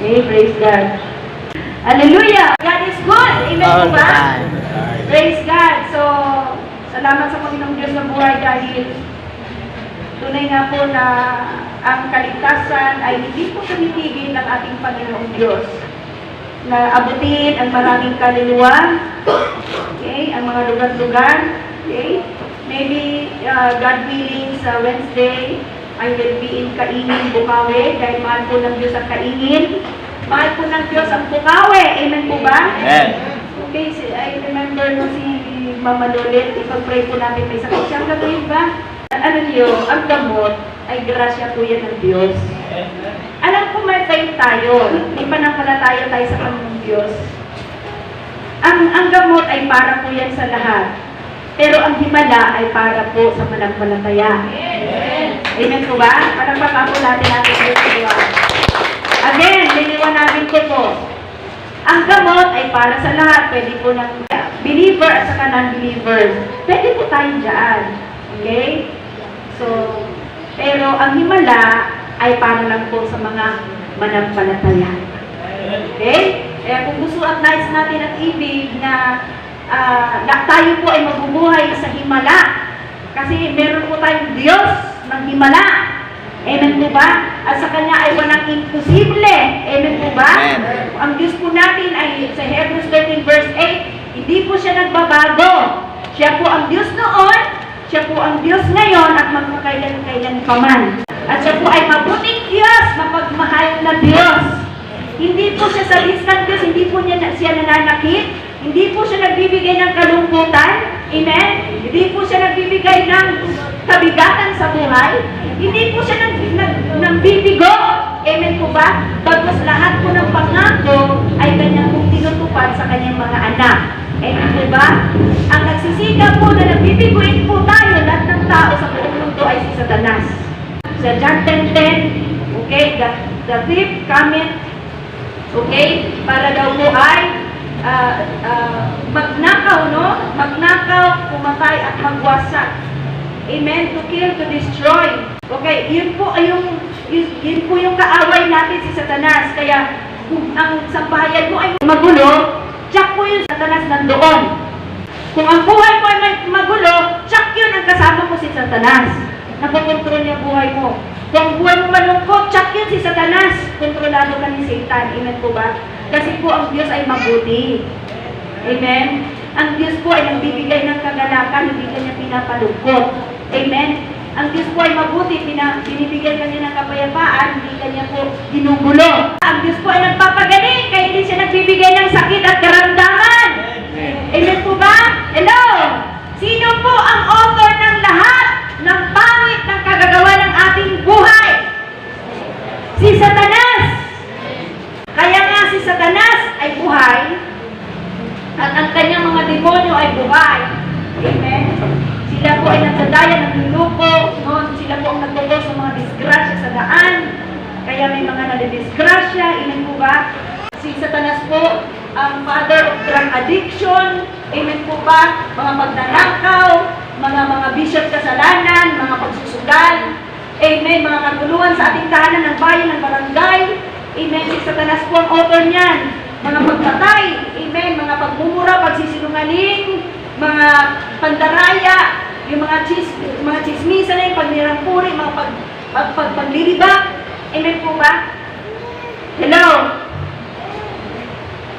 Okay, praise God. Hallelujah! God is good! Amen po ba? Praise God! So, salamat sa Panginoong Diyos ng buhay dahil tunay nga po na ang kaligtasan ay hindi po tumitigil ng ating Panginoong Diyos na abutin ang maraming kaluluwa, okay, ang mga lugar-lugar, okay. Maybe, God willing, sa Wednesday, I will be in Kaingin, Bukawi, dahil mahal po ng Diyos ang Kaingin. Mahal po ng Diyos ang Bukawi. Amen po ba? Amen. Okay, I remember no si Mama Lolet, ipag-pray po namin may sakit siyang gagawin ba? Ano niyo, ang gamot ay grasya po yan ng Diyos. Alam ko may faith tayo, may pananampalataya tayo sa Panginoong Diyos. Ang gamot ay para po yan sa lahat. Pero ang himala ay para po sa pananampalataya. Amen po ba? Palagpakan po natin Diyos. Again, liliwanagin ko po. Ang gamot ay para sa lahat. Pwede po ng believer at saka non-believers. Pwede po tayo dyan. Okay? So, pero ang himala ay para lang po sa mga manampalataya. Okay? Kaya kung gusto at nais natin at ibig na tayo po ay mabubuhay sa himala. Kasi meron po tayong Diyos ng himala. Amen po ba? At sa Kanya ay walang imposible. Amen po ba? Amen. Ang Diyos po natin ay sa Hebrews 13 verse 8, hindi po siya nagbabago. Siya po ang Diyos noon, siya po ang Diyos ngayon at magpakailan-kailan pa man. At siya po ay mabuting Diyos, mapagmahal na Diyos. Hindi po siya sa listang Diyos, hindi po siya nananakit, hindi po siya nagbibigay ng kalungkutan. Amen? Hindi po siya nagbibigay ng kabigatan sa buhay. Hindi po siya nagbibigo. Amen po ba? Bagos lahat po ng pangako ay kanyang pong tinutupad sa kanyang mga anak. Amen po ba? Ang nagsisigaw po na nagbibiguin po tayo, lahat ng tao sa buong mundo ay si Satanas. Sa John 10:10, okay, the thief cometh, okay, para daw po ay magnakaw, no? Magnakaw, pumatay at magwasak. Amen? To kill, to destroy. Okay, yun po yung kaaway natin si Satanas. Kaya kung ang sambahayan mo ay magulo, tsak po yung Satanas nandoon. Kung ang buhay mo ay magulo, tsak yun ang kasama mo si Satanas. Napokontrol niya buhay mo. Kung ang buhay mo malungkot, tsak yun si Satanas. Kontrolado ka ni Satan. Amen po ba? Kasi po ang Diyos ay mabuti. Amen? Ang Diyos po ay nagbibigay ng kagalakan, hindi kanya pinapalungkot. Amen? Ang Diyos po ay mabuti, binibigyan kanya ng kapayapaan, hindi kanya po ginugulo. Ang Diyos po ay nagpapagaling, kaya hindi siya nagbibigay ng sakit at karamdaman. Amen po ba? Hello? Sino po ang author ng lahat ng pangit ng kagagawa ng ating buhay? Si Satanas. Kaya nga si Satanas ay buhay at ang kanyang mga demonyo ay buhay. Amen? Sila po ay nagsadaya, nagluluko, no? Sila po ang nagtulog sa mga disgrasya sa daan. Kaya may mga nadidisgrasya. Amen po ba? Si Satanas po, ang father of drug addiction. Amen po ba? Mga pagnanakaw, mga bishop kasalanan, mga pagsusugal. Amen? Mga kaguluhan sa ating tahanan ng bayan, ng barangay. Amen? Si Satanas po ang author niyan. Mga pagpatay. Amen? Mga pagmumura, pagsisinungaling, mga pandaraya, yung mga chismisa na yung pagnirampuri, mga paglilibak. Amen po ba? Hello?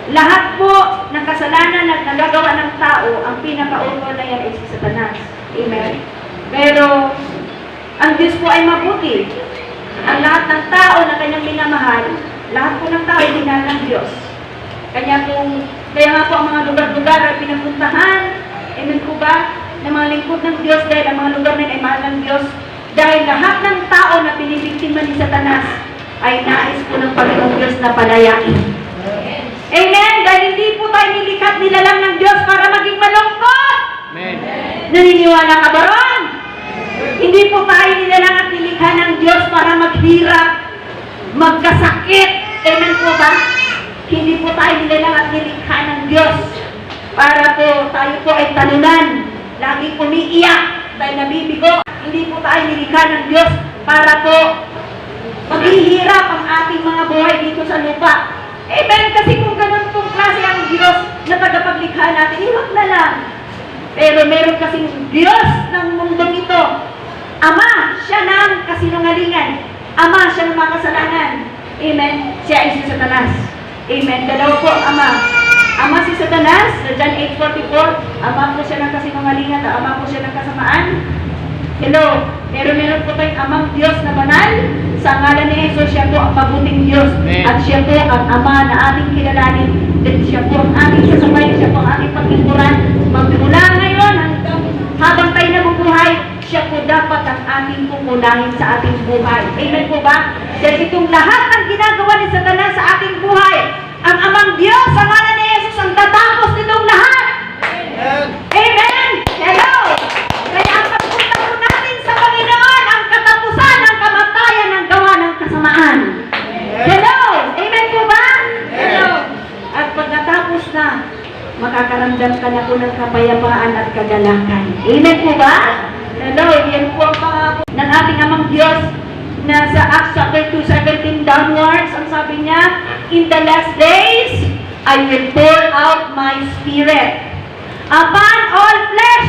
Lahat po ng kasalanan na nagagawa ng tao, ang pinaka-author na yan ay si Satanas. Amen? Pero, ang Diyos po ay mabuti. Ang lahat ng tao na kanyang minamahal, lahat po ng tao ay dinahal ng Diyos. Kaya nga po ang mga lugar-lugar ay pinapuntahan. Amen po ba? Na mga lingkod ng Diyos dahil ang mga lugar na ay mahal ng Diyos. Dahil lahat ng tao na pinibiktima ni Satanas ay nais po ng Panginoong Diyos na palayain. Amen? Dahil hindi po tayo nilikhat nilalang ng Diyos para maging malungkot. Amen. Naniniwala ka ba ron? Hindi po tayo nilalang at nilikha ng Diyos para maghirap, magkasakit. Amen po ba? Hindi po tayo nilalang at nilikha ng Diyos para po tayo po ay talunan, lagi umiiyak, tayo nabibigo. Hindi po tayo nilikha ng Diyos para po Maghihirap ang ating mga buhay dito sa lupa. Amen. Kasi kung ganun pong klase ang Diyos na tagapaglikha natin, iwag na lang. Pero meron kasing Diyos ng mundong ito. Ama, siya ng kasinungalingan. Ama, siya ng mga kasalanan. Amen. Siya ay si Satanas. Amen. Dalawa po, Ama. Ama si Satanas, sa John 8:44. Ama po siya ng kasinungalingan, ama po siya ng kasamaan. Hello. Pero meron po tayong amang Diyos na banal. Sa ngalan ni Jesus, siya po ang mabuting Diyos. Amen. At siya po ang Ama na ating kilalanin. At siya po ang ating sasabay. Siya po ang ating pagkinturan. Magmula ngayon hanggang habang tayo nabubuhay, siya po dapat ang ating pumulahin sa ating buhay. Amen po ba? Dahil itong lahat ng ginagawa ni Satanas sa ating buhay, ang amang Diyos, sa ngalan ni Jesus, ang tatapos nitong lahat. Amen! Hello! Kaya ang pagpunta po natin sa Panginoon, ang katapusan ng kamatayan ng gawa ng kasamaan. Hello! Amen po ba? Hello! At pagkatapos na, makakaramdam ka na po ng kapayapaan at kagalakan. Amen po ba? Hello! Yan po ang pangako ng ating amang Diyos na sa Acts chapter 2:17 downwards, ang sabi niya, in the last days, I will pour out my spirit upon all flesh.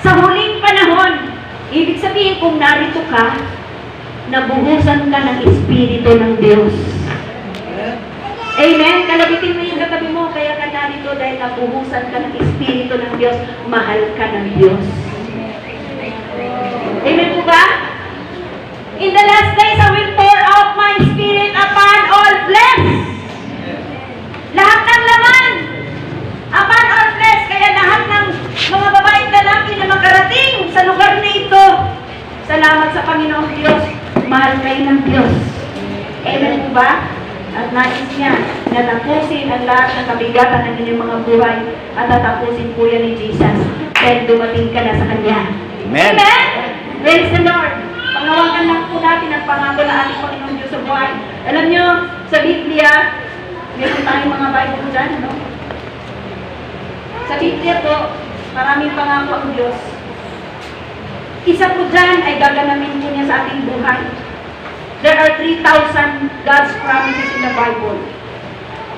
Sa huling panahon, ibig sabihin kung narito ka, nabuhusan ka ng Espiritu ng Diyos. Amen? Kalabitin mo yung katabi mo, kaya ka narito dahil nabuhusan ka ng Espiritu ng Diyos, mahal ka ng Diyos. Amen po ba? In the last days, I will pour out my Spirit upon all flesh. Lahat ng laman, upon all flesh, kaya lahat ng mga babae at lalaki na makarating sa lugar na ito, salamat sa Panginoong Diyos, mahal kayo ng Diyos. Amen po ba? At nais niya na tapusin ang lahat ng kabigatan ng inyong mga buhay at tatapusin po yan ni Jesus dahil dumating ka na sa Kanya. Amen. Amen? Praise the Lord. Pangawagan lang po natin ang pangako ng ating Panginoong Diyos sa buhay. Alam nyo, sa Biblia, meron tayong mga Bible dyan, no? Sa Biblia po, maraming pangako ang Diyos. Isa po dyan ay gaganamin po niya sa ating buhay. There are 3,000 God's promises in the Bible.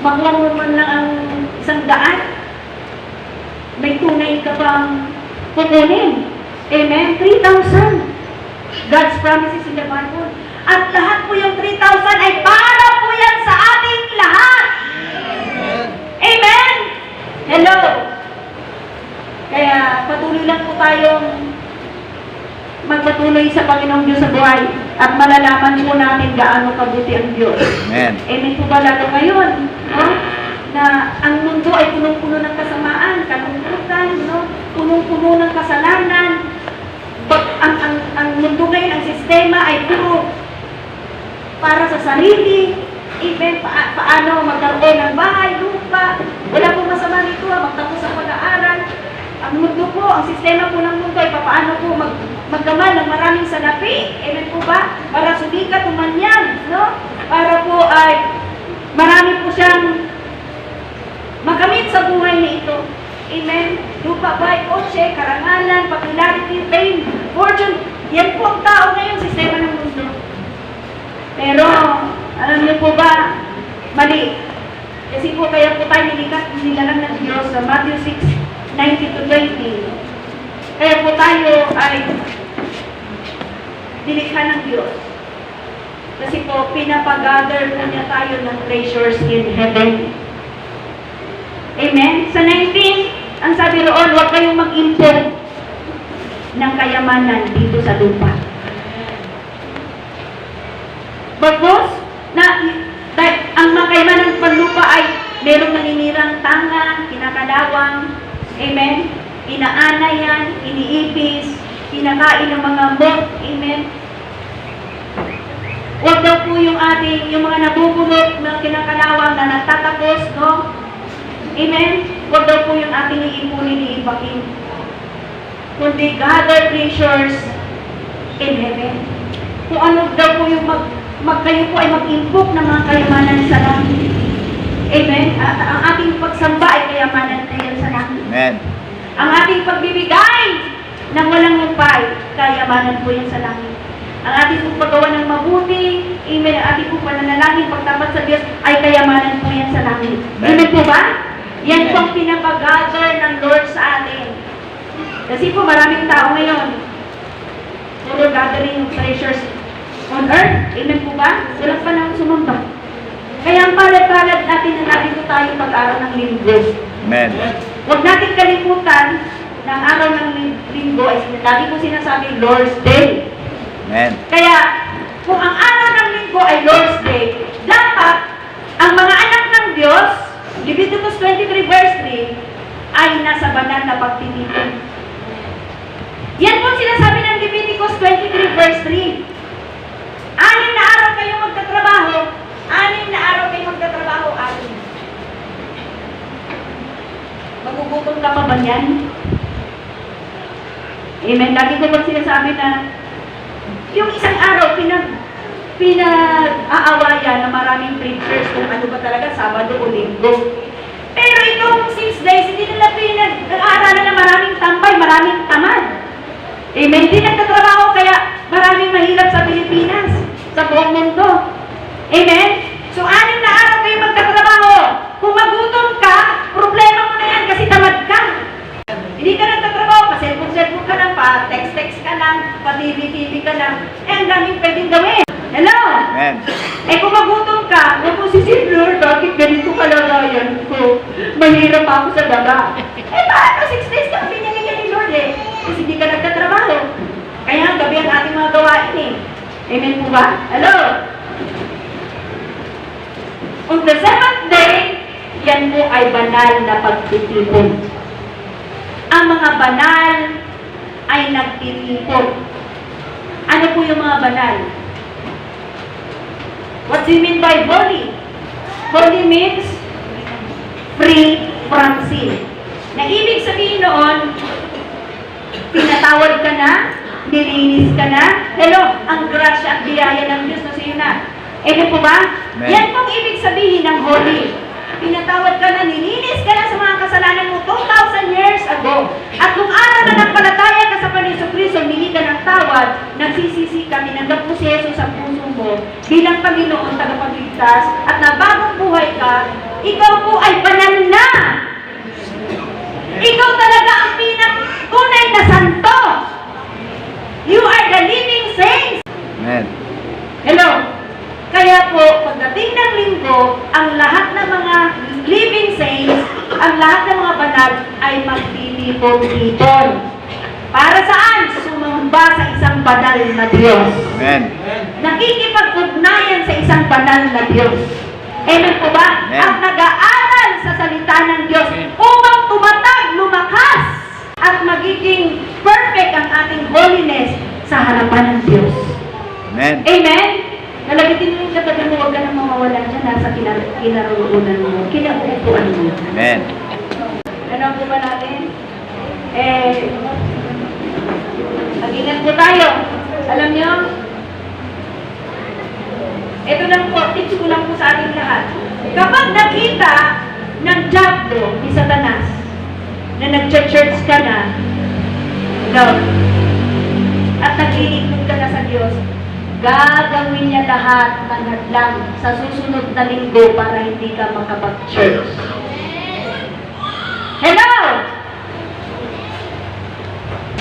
Makuha mo man lang ang 100, may tunay ka bang kukunin? Amen? 3,000 God's promises in the Bible. At lahat po yung 3,000 ay para po yan sa ating lahat. Amen? Hello? Kaya patuloy lang po tayong magpatuloy sa Panginoong Diyos sa buhay at malalaman po natin gaano kabuti ang Diyos. Amen. Amen po ba lalo ngayon? No? Na ang mundo ay punong-puno ng kasamaan, kalungkutan, no? Punong-puno ng kasalanan. Ang mundo ngayon, ang sistema ay puro para sa sarili. Amen. Paano magkaroon ng bahay, lupa. Wala pong masama rito, magtapos sa pag-aaral. Ang mundo po, ang sistema po ng mundo ay paano po magkaman ng maraming salapi. Amen po ba? Para sumikat umanyan, no? Para po ay marami po siyang makamit sa buhay na ito. Amen? Lupa, bahay, kotse, karangalan, popularity, fame, fortune. Yan po ang tao ngayon, sistema ng mundo. Pero, alam niyo po ba, mali. Kasi po kaya po tayo nilalang ng Diyos sa Matthew 6:19-20. Kaya po tayo ay dilikha ng Diyos. Kasi po, pinapagather po niya tayo ng treasures in heaven. Amen? Sa 19, ang sabi roon, huwag kayong mag-import ng kayamanan dito sa lupa. Bagos, ang mga kayamanan ng panlupa ay merong naninirang tanga, kinakalawang, amen? Inaanay yan, iniipis, kinakain ng mga moth, amen? Huwag daw po yung mga nabubulok ng kinakalawang na natatapos, no? Amen? Huwag daw po yung ating iipunin, iibakin. Kundi gather treasures in heaven. Kung ano daw po yung kayo po ay mag-impok ng mga kayamanan sa langit. Amen? Ang ating pagsamba ay kayamanan na yan sa langit. Amen. Ang ating pagbibigay ng walang humpay, kayamanan po yan sa langit. ang ating pong paggawa ng mabuti, amen, ang ating pong pananalangin, pagtapat sa Diyos, ay kayamanan po yan sa langit. Amen po ba? Yan po ang pinapagather ng Lord sa atin. Kasi po maraming tao ngayon, puro gathering of treasures on earth. Amen po ba? Walang panahon sumamba. Kaya ang palad-palad natin na natin po tayo pag-araw ng linggo. Amen. Huwag natin kalimutan na ang araw ng linggo ay lagi ko sinasabi Lord's Day. Amen. Kaya kung ang araw ng linggo ay Lord's Day, dapat ang mga anak ng Diyos, Leviticus 23 verse 3, ay nasa banal na pagtitipon. Yan po sinasabi ng Leviticus 23 verse 3. 6 na araw kayo magtatrabaho, 6 na araw kayo magtatrabaho, 6. Magugutom ka pa ba yan? Amen. Lagi ko pag sinasabi na yung isang araw pinag-aawayan na maraming preachers kung ano ba talaga, Sabado o Linggo. Pero itong 6 days, hindi nila pinag-aaralan na maraming tambay, maraming tamad. Amen. Hindi nagtatrabaho kaya maraming mahirap sa Pilipinas, sa buong mundo. Amen. So, 6 na araw kayo magtatrabaho. Kung magutom ka, problema mo na yan kasi tamad ka. Hindi ka nagtatrabaho, pa-cellphone ka lang, pa-text ka lang, pa-TV ka lang. Ang daming pwedeng gawin. Hello? Amen. Kung magutom ka, huwag mo sisip, Lord, bakit ganito kalagayan ko? Mahirap ako sa daga. Paano? 6 days ka pinigyan ni Lord kasi hindi ka nagtatrabaho. Kaya ang gabi ang ating mga gawain Amen po ba? Hello? On the 7th day, yan po ay banal na pagtitipon. Ang mga banal ay nagtitipon. Ano po yung mga banal? What do you mean by holy? Holy means free from sin. Na ibig sabihin noon, pinatawad ka na, nilinis ka na. Hello, ang grasya at biyaya ng Diyos na sa iyo na. Amen po ba? Amen. Yan pong ibig sabihin ng holy. Pinatawad ka na, nilinis ka na sa mga kasalanan mo 2,000 years ago. At kung araw na nagpalataya ka sa Panginoon Kristo, hindi ka ng tawad, nagsisisi ka, minanggap mo si Jesus sa puso mo bilang Panginoon, tagapagligtas, at nabagong buhay ka, ikaw po ay banal na. Ikaw talaga ang tunay na santo. You are the living saints. Amen. Hello? Kaya po, pagdating ng linggo, ang lahat ng mga living saints, ang lahat ng mga banal ay magtitipon-tipon. Para saan? Sumamba sa isang banal na Diyos. Amen. Nakikipag-ugnayan sa isang banal na Diyos. Amen po ba? Amen. Ang nag-aaral sa salita ng Diyos upang tumatag, lumakas, at magiging perfect ang ating holiness sa harapan ng Diyos. Amen. Amen? Nalagitin mo yung katabi mo, huwag ka nang mawawala dyan, nasa kinaroonan mo, kinauupuan mo. Amen. Ano po ba natin? Mag-ingat po tayo. Alam niyo, ito lang po, tips ko lang po sa ating lahat. Kapag nakita ng diablo ni Satanas na nag-church ka na, at naglilingkod ka na sa Diyos, gagawin niya lahat ng hadlang sa susunod na linggo para hindi ka makapag-church. Hello?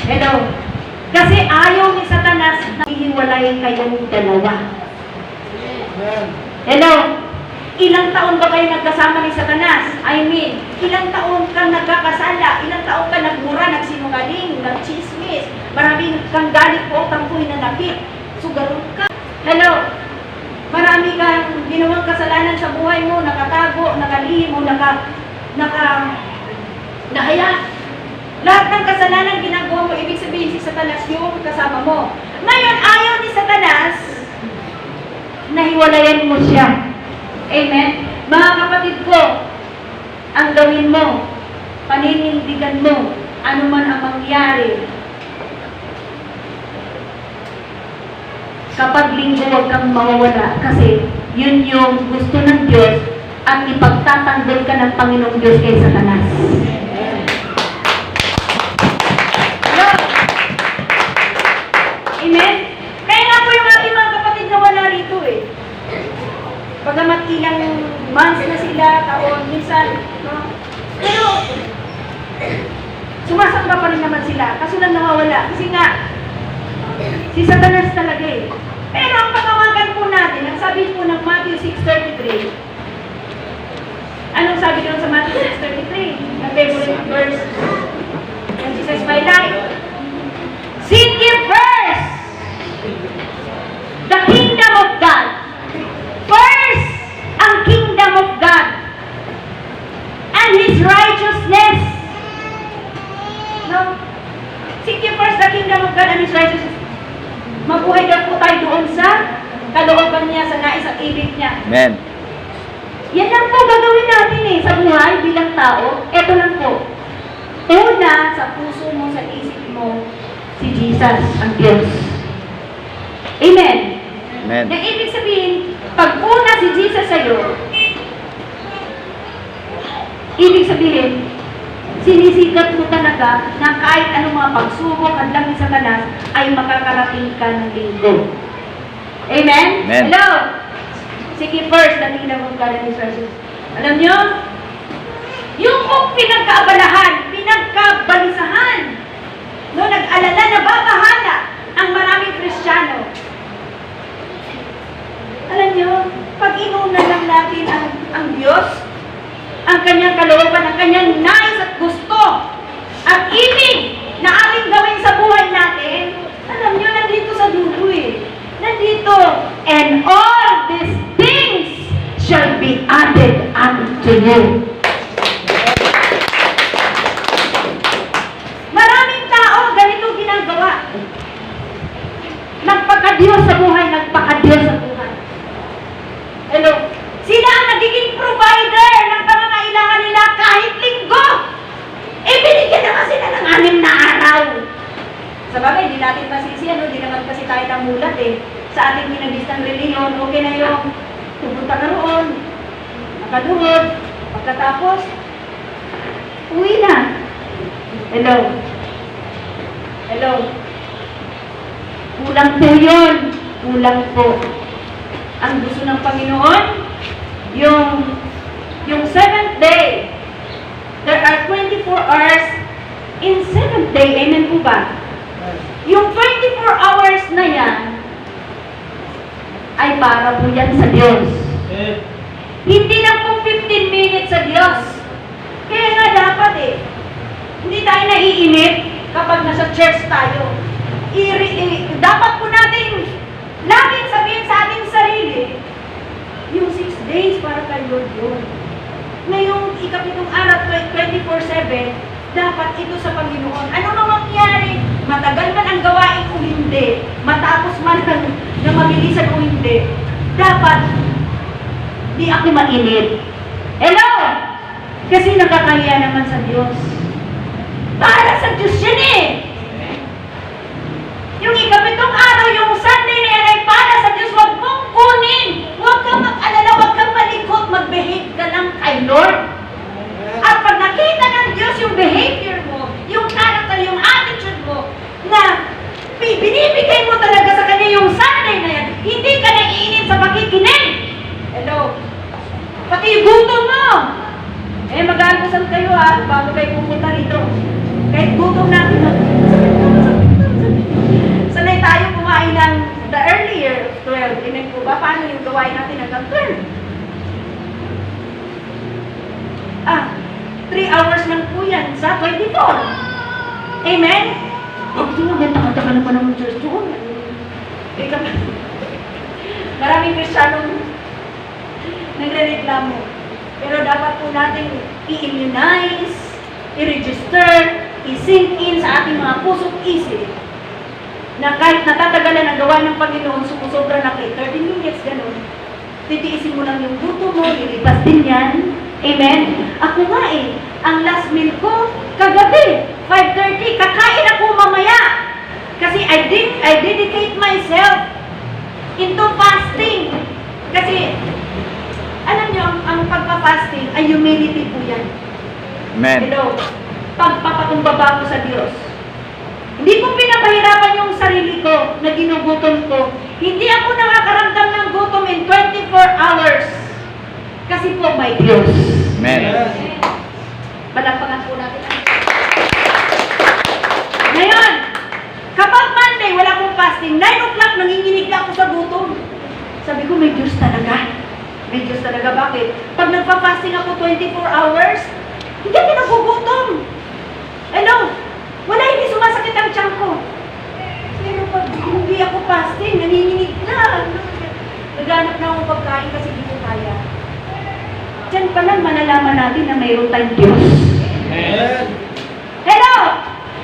Hello? Kasi ayaw ni Satanas na hihiwalayin kayong dalawa. Hello? Ilang taon ba kayo nagkasama ni Satanas? I mean, ilang taon kang nagkakasala, ilang taon ka nagmura, nagsinungaling, nagchismis, maraming kang galit po, tampuhin na nakit, sugarot ka. Hello? Marami kang ginawang kasalanan sa buhay mo, nakatago, nakalihim mo, nahaya. Lahat ng kasalanan ginagawa mo, ibig sabihin si Satanas yung kasama mo. Ngayon, ayaw ni Satanas, nahiwalayan mo siya. Amen? Mga kapatid ko, ang gawin mo, paninindigan mo, ano man ang mangyari. Kapag linggo, huwag kang mawawala kasi yun yung gusto ng Diyos at ipagtatanggol ka ng Panginoong Diyos kay Satanas. Hello? Amen? Kaya nga po ilang months na sila, taon, minsan, no? Pero, sumasamba pa rin naman sila, kaso lang nawawala. Kasi nga, si Satanas talaga eh. Pero ang panawagan po natin, ang sabi po ng Matthew 6:33, anong sabi doon sa Matthew 6:33? Ang favorite verse ng Jesus My Life. Seek ye first the kingdom of God. First, ang kingdom of God and His righteousness. No? Seek ye first the kingdom of God and His righteousness. Mabuhay na po tayo doon sa kalooban niya, sa nais at ibig niya. Amen. Yan lang po gagawin natin eh, sa buhay bilang tao. Ito lang po. Una, sa puso mo, sa isip mo, si Jesus, ang Diyos. Amen. Amen. Na ibig sabihin, pag una si Jesus sa'yo, ibig sabihin, sinisikat mo talaga na kahit anong mga pagsubok at lang sa Satanas ay makakarating ka ng linggo. Amen? Amen. Hello? Sige first, the kingdom of God and His righteousness. Alam nyo? Yung kung pinagkaabalahan, pinagkabalisahan, no, nag-alala na babahala ang maraming Kristiyano. Alam nyo, pag inuna lang natin ang Diyos, ang kanyang kalooban, ang kanyang nais at gusto at ibig na ating gawin sa buhay natin, alam nyo, nandito sa dulo eh. Nandito, and all these things shall be added unto you. Maraming tao ganito ginagawa. Nagpaka-Diyos sa buhay, nagpaka-Diyos sa buhay. Hello? Sila ang nagiging provider ng pangangailangan nila kahit linggo. Binigyan naman sila ng 6 na araw. Sa bagay, hindi natin masisi, hindi naman kasi tayo namulat eh. Sa ating minabistang reliyon, okay na yung pupunta ka roon, nakaduhod, pagkatapos, uwi na. Hello? Hello? Kulang po yun. Kulang po. Ang gusto ng Panginoon, yung 7th day, there are 24 hours in 7th day. Amen po ba? Yung 24 hours na yan, ay para po yan sa Diyos. Hindi lang po 15 minutes sa Diyos. Kaya nga dapat hindi tayo naiinip kapag nasa church tayo. Dapat po natin laging sabihin sa ating sarili, yung 6 days para kay Lord yun. Ngayong ikapitong araw, 24/7, dapat ito sa Panginoon. Ano mang mangyari, matagal man ang gawain o hindi, matapos man na mabilisan o hindi, dapat di ako mainip. Hello? Kasi nakakaya naman sa Diyos. Para sa Diyos yan eh! Yung ikapitong araw, yung Sunday na yan ay para sa Diyos. Huwag mong kunin. Huwag kang mag-alala, huwag kang malikot. Mag-behave ka lang kay Lord. At pag nakita ng Diyos yung behavior mo, yung character, yung attitude mo, na binibigay mo talaga sa Kanya yung Sunday na yan, hindi ka naiinip sa pakikinig. Hello? Pati yung gutom mo. Mag-almusal kayo bago kayo pupunta rito. Kahit gutom natin, sanay tayo kumain ng the earlier 12. Amen po ba? Paano yung gawain natin hanggang 12? 3 hours lang po yan sa 24. Amen? Hindi nga, may taka-taka naman ng church doon. Maraming Kristiyanong nagre-reklamo. Pero dapat po natin i-immunize, i-register, i-sink in sa ating mga puso't isip na kahit natatagalan ang gawa ng Panginoon, sumusobra na kay 30 minutes, gano'n. Titiisin mo lang yung gusto mo, lilipas din yan. Amen? Ako nga ang last meal ko, kagabi, 5:30, kakain ako mamaya. Kasi I dedicate myself into fasting. Kasi, alam nyo, ang pagpa-fasting ay humility po yan. Amen. Hello? Pagpapakumbaba ko sa Diyos. Hindi ko pinapahirapan yung sarili ko na ginugutom ko. Hindi ako nakakaramdam ng gutom in 24 hours. Kasi po may Diyos. Amen. Palakpakan po natin. Ngayon, kapag Monday, wala akong fasting, 9 o'clock, nanginginig ako sa gutom. Sabi ko, may Diyos talaga. May Diyos talaga. Bakit? Pag nagpa-fasting ako 24 hours, hindi ako nagugutom. Hello? Wala, hindi sumasakit ang tiyan ko. Pero pag hindi ako fasting, nanginginig na. Naghanap na akong pagkain kasi hindi ko kaya. Diyan pa lang malalaman natin na mayroon tayong Diyos. Hello!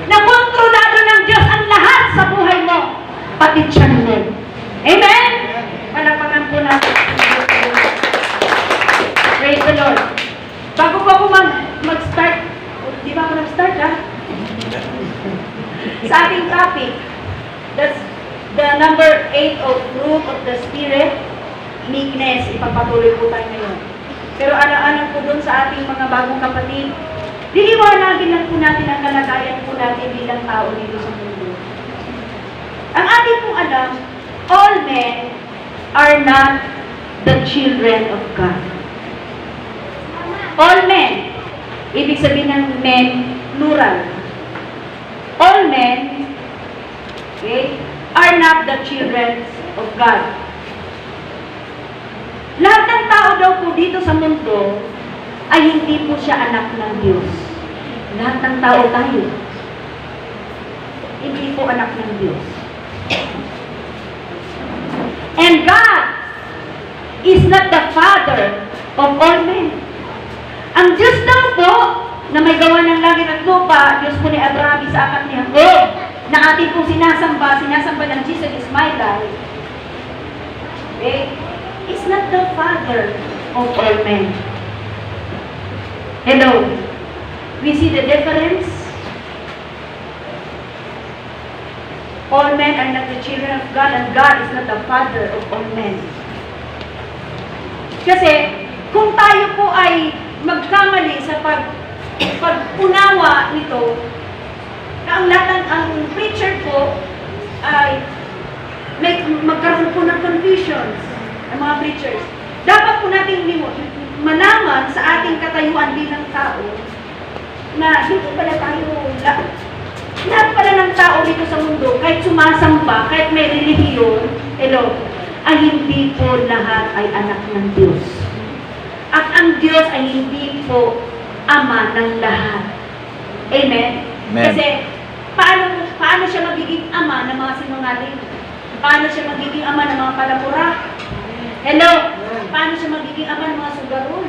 Nakontrolado ng Diyos ang lahat sa buhay mo. Pati tiyan mo. Amen? Palakpakan po natin. Praise the Lord. Bago pa po mag-start, di ba ako nag-start ha? Sa ating topic, that's the number 8 of fruit of the Spirit, meekness. Ipagpatuloy po tayo ngayon. Pero alam po dun sa ating mga bagong kapatid, liliwanagin lang po natin ang kalagayan po natin bilang tao dito sa mundo. Ang ating pong alam, all men are not the children of God. All men, ibig sabihin ng men, plural. All men, okay, are not the children of God. Lahat ng tao daw po dito sa mundo ay hindi po siya anak ng Diyos. Lahat ng tao tayo, hindi po anak ng Diyos. And God is not the Father of all men. Ang Diyos daw po, na may gawa ng langit at lupa, Diyos po ni Abraham, Isaac at ni Jacob, na ating pong sinasamba ng Jesus is my life, okay, is not the Father of all men. Hello? We see the difference? All men are not the children of God, and God is not the Father of all men. Kasi, kung tayo po ay magkamali sa pag-unawa nito, na ang preacher po ay magkaroon po ng confusions, ang mga preachers. Dapat po natin malaman sa ating katayuan bilang tao na hindi pala tayo, lahat pala ng tao dito sa mundo, kahit sumasamba, kahit may relihiyon, hello, ay hindi po lahat ay anak ng Diyos. At ang Diyos ay hindi po ama ng lahat. Amen? Amen. Kasi, paano siya magiging ama ng mga sinungaling? Paano siya magiging ama ng mga kalapura? Hello? Paano siya magiging ama ng mga sugarol?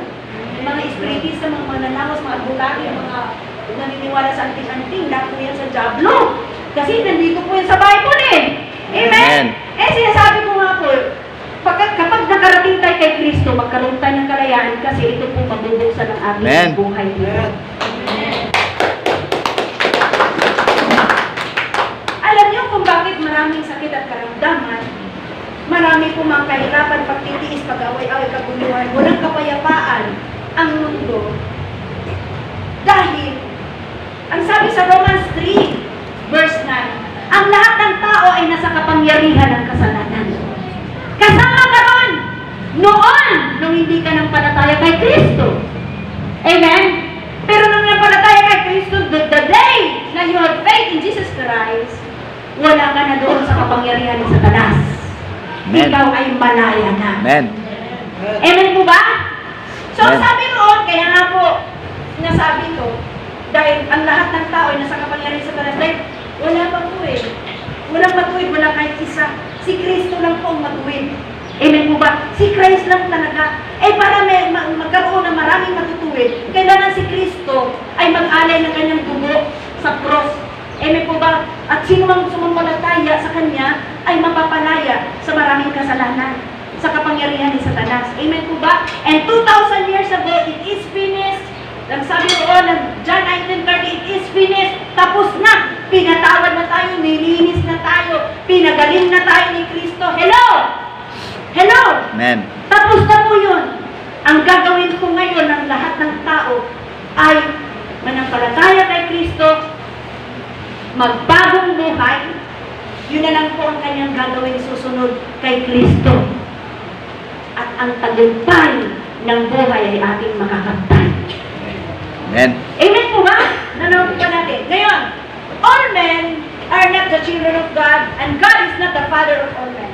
Mga espiritista, mga mananawas, mga butaki, mga naniniwala sa anting-anting, lahat po yan sa Diablo. Kasi nandito po yan sa Bible eh. Amen? Eh, sinasabi ko nga po, kapag nakarating tayo kay Kristo, magkaroon tayo ng kalayaan kasi ito po mabubuksan ng ating buhay dito. Alam niyo kung bakit maraming sakit at karamdaman, marami po mga kahirapan, pagtitiis, pag-away-away, kaguliwan, walang kapayapaan ang mundo. Dahil, ang sabi sa Romans 3, verse 9, ang lahat ng tao ay nasa kapangyarihan ng kasalanan. Kasama ka ron nung hindi ka nang palataya kay Kristo. Amen? Pero nung napalataya kay Kristo, the day na you have faith in Jesus Christ, wala ka na doon sa kapangyarihan ng Satanas. Amen. Ikaw ay malaya na. Amen. Amen po ba? So, Amen. sabi roon, kaya nga po, nasabi ko, dahil ang lahat ng tao ay nasa kapangyarihan ng Satanas, dahil wala pa po eh. Walang matuwid, wala kahit isa. Si Kristo lang po ang matuwid. Amen po ba? Si Christ lang talaga. Eh para magkaroon ng maraming matutuwid, kailangan si Kristo ay mag-alay ng kanyang dugo sa cross. Amen po ba? At sino mang sumampalataya sa Kanya ay mapapalaya sa maraming kasalanan, sa kapangyarihan ni Satanas. Amen po ba? And 2,000 years ago, it is finished. Ang sabi ko, John 19:30, it is finished. Tapos na. Pinatawad na tayo, nilinis na tayo, pinagaling na tayo ni Kristo. Hello! Hello! Amen. Tapos na po yun. Ang gagawin ko ngayon ng lahat ng tao ay manampalataya kay Kristo, magbagong buhay. Yun na lang po ang kanyang gagawin susunod kay Kristo. At ang tagumpay ng buhay ay ating makakaptan. Amen. Amen po ba? Nanonood pa natin. Ngayon, all men are not the children of God and God is not the father of all men.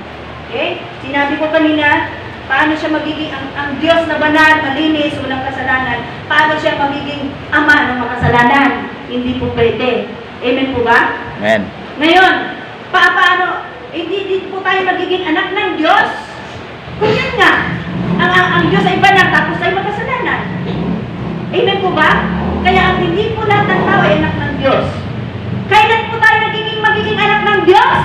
Okay? Sinabi ko kanina, paano siya magiging ang Diyos na banal, malinis, walang kasalanan? Paano siya magiging ama ng makasalanan? Hindi po pwede. Amen po ba? Amen. Ngayon, paano, hindi po tayo magiging anak ng Diyos? Kung yun nga, ang Diyos ay banal tapos ay makasalanan. Amen po ba? Kaya ang hindi po lahat ng tao ay anak ng Diyos. Kailan po tayo magiging anak ng Diyos?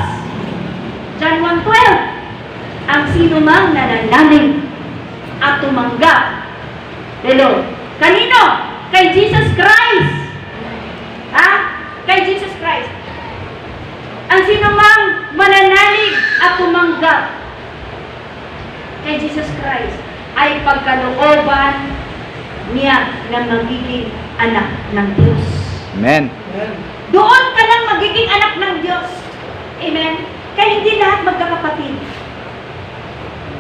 John 1:12. Ang sino mang nananalig at tumanggap. Hello? Kanino? Kay Jesus Christ. Ha? Kay Jesus Christ. Ang sino mang mananalig at tumanggap kay Jesus Christ ay pagkalooban niya na magiging anak ng Diyos. Amen. Doon ka lang magiging anak ng Diyos. Amen? Kaya hindi lahat magkakapatid.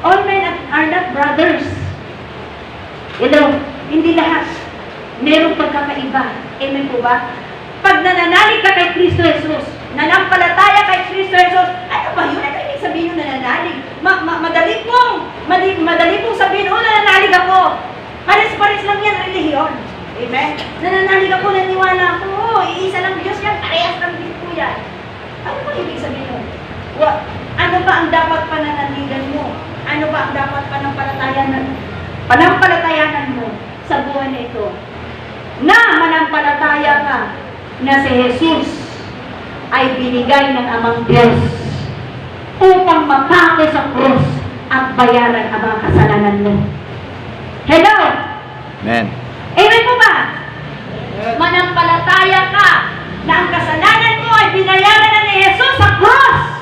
All men are not brothers. Hindi lahat. Merong pagkakaiba. Amen po ba? Pag nananalig ka kay Kristo Jesus, nanampalataya kay Kristo Jesus, ano ba yun? Ano yung sabihin nyo nananalig? Madali pong sabihin, nananalig ako. Pares-pares lang yan, relihiyon. Amen? Nananalig ako, naniwala ako. Iisa lang Diyos yan, parehas lang din po yan. Ano ba ibig sabihin mo? Ano ba ang dapat pananaligan mo? Ano ba ang dapat panampalatayanan mo sa buhay na ito? Na manampalataya ka na si Jesus ay binigay ng Amang Diyos upang mapako sa krus at bayaran ang mga kasalanan mo. Hello? Amen. Amen po ba? Manampalataya ka na ang kasalanan mo ay binayaran na ni Jesus sa cross.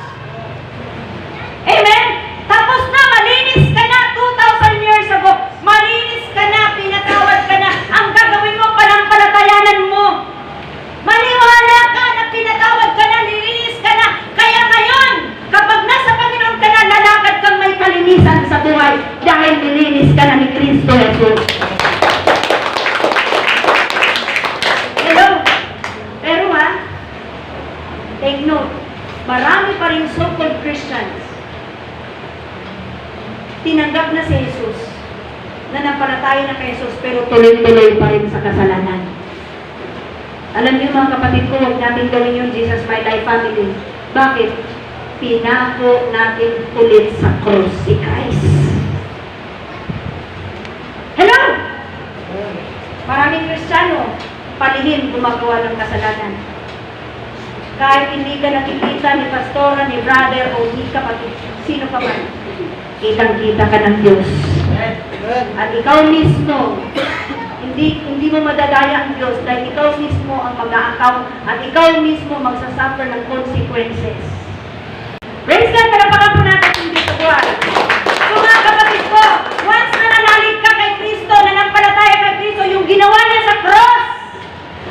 Amen? Tapos na, malinis ka na 2,000 years ago. Malinis ka na, pinatawad ka na. Ang gagawin mo, panampalatayanan mo. Maniwala ka na pinatawad ka na, nilinis ka na. Kaya ngayon, kapag nasa Panginoon ka na, lalakad kang may kalinisan sa buhay dahil nilinis ka na ni Kristo Jesus. Hello? Pero take note, marami pa rin so-called Christians tinanggap na si Jesus, nanampalataya na kay Jesus, pero tuloy-tuloy pa rin sa kasalanan. Alam niyo mga kapatid ko, huwag natin gawin yung Jesus My Life Family. Bakit? Pinako natin ulit sa cross si Christ. Hello? Maraming Kristiyano, palihim gumagawa ng kasalanan. Kahit hindi ka nakikita ni pastora, ni brother, o ni kapatid, sino pa man, kitang-kita ka ng Diyos. At ikaw mismo, hindi mo madadaya ang Diyos dahil ikaw mismo ang mag-a-account at ikaw mismo magsasuffer ng consequences. Praise God, palapakan po natin yung dito buwan. So mga kapatid ko, once na nanalig ka kay Kristo, nanampalataya kay Kristo, yung ginawa niya sa cross,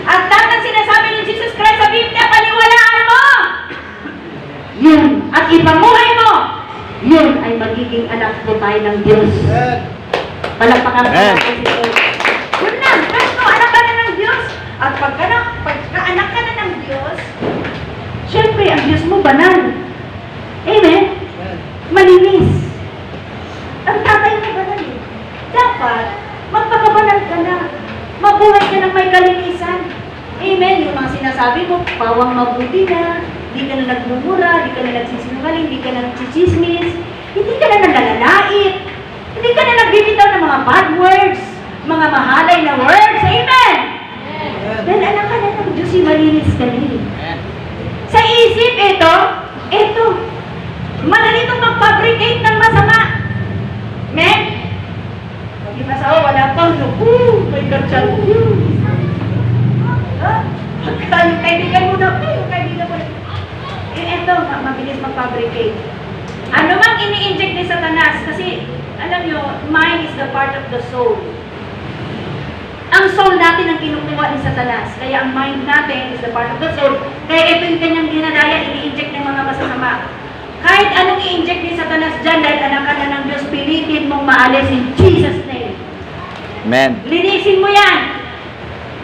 at lahat ng sinasabi ni Jesus Christ sa Biblia, paniwalaan mo! Yun, at ipamuhay mo! Yun ay magiging anak po tayo ng Diyos. Palakpakan po natin si Diyos. Yun lang, basta anak ka na ng Diyos. At pagka-anak ka na ng Diyos, syempre, ang Diyos mo banal. Amen? Malinis. Ang tatay mo banal eh. Dapat, magpakabanal ka na. Mabuhay ka ng may kalinisan. Amen? Yung mga sinasabi mo, pawang mabuti na. Hindi ka na nagmumura, hindi ka na nagsisinungaling, hindi ka na nagsichismis, hindi ka na nanlalait, hindi ka na nagbibitaw ng mga bad words, mga mahalay na words. Amen? Dahil anak ka na ng Diyos, malinis ka rin. Sa isip, ito, madali itong mag-fabricate ng masama. Amen? Pag ipasawa, wala pang, may kartsyan. Yung kaibigan mo na po, yung kaibigan mo na. Ito, mabilis mag-fabricate. Ano mang ini-inject ni Satanas? Kasi, alam nyo, mind is the part of the soul. Ang soul natin ang kinukuha ni Satanas. Kaya ang mind natin is the part of the soul. Kaya ito yung kanyang dinadaya, ini-inject ng mga masasama. Kahit anong i-inject ni Satanas dyan, dahil anak ka na ng Diyos, pilitin mong maalis in Jesus' name. Amen. Linisin mo yan.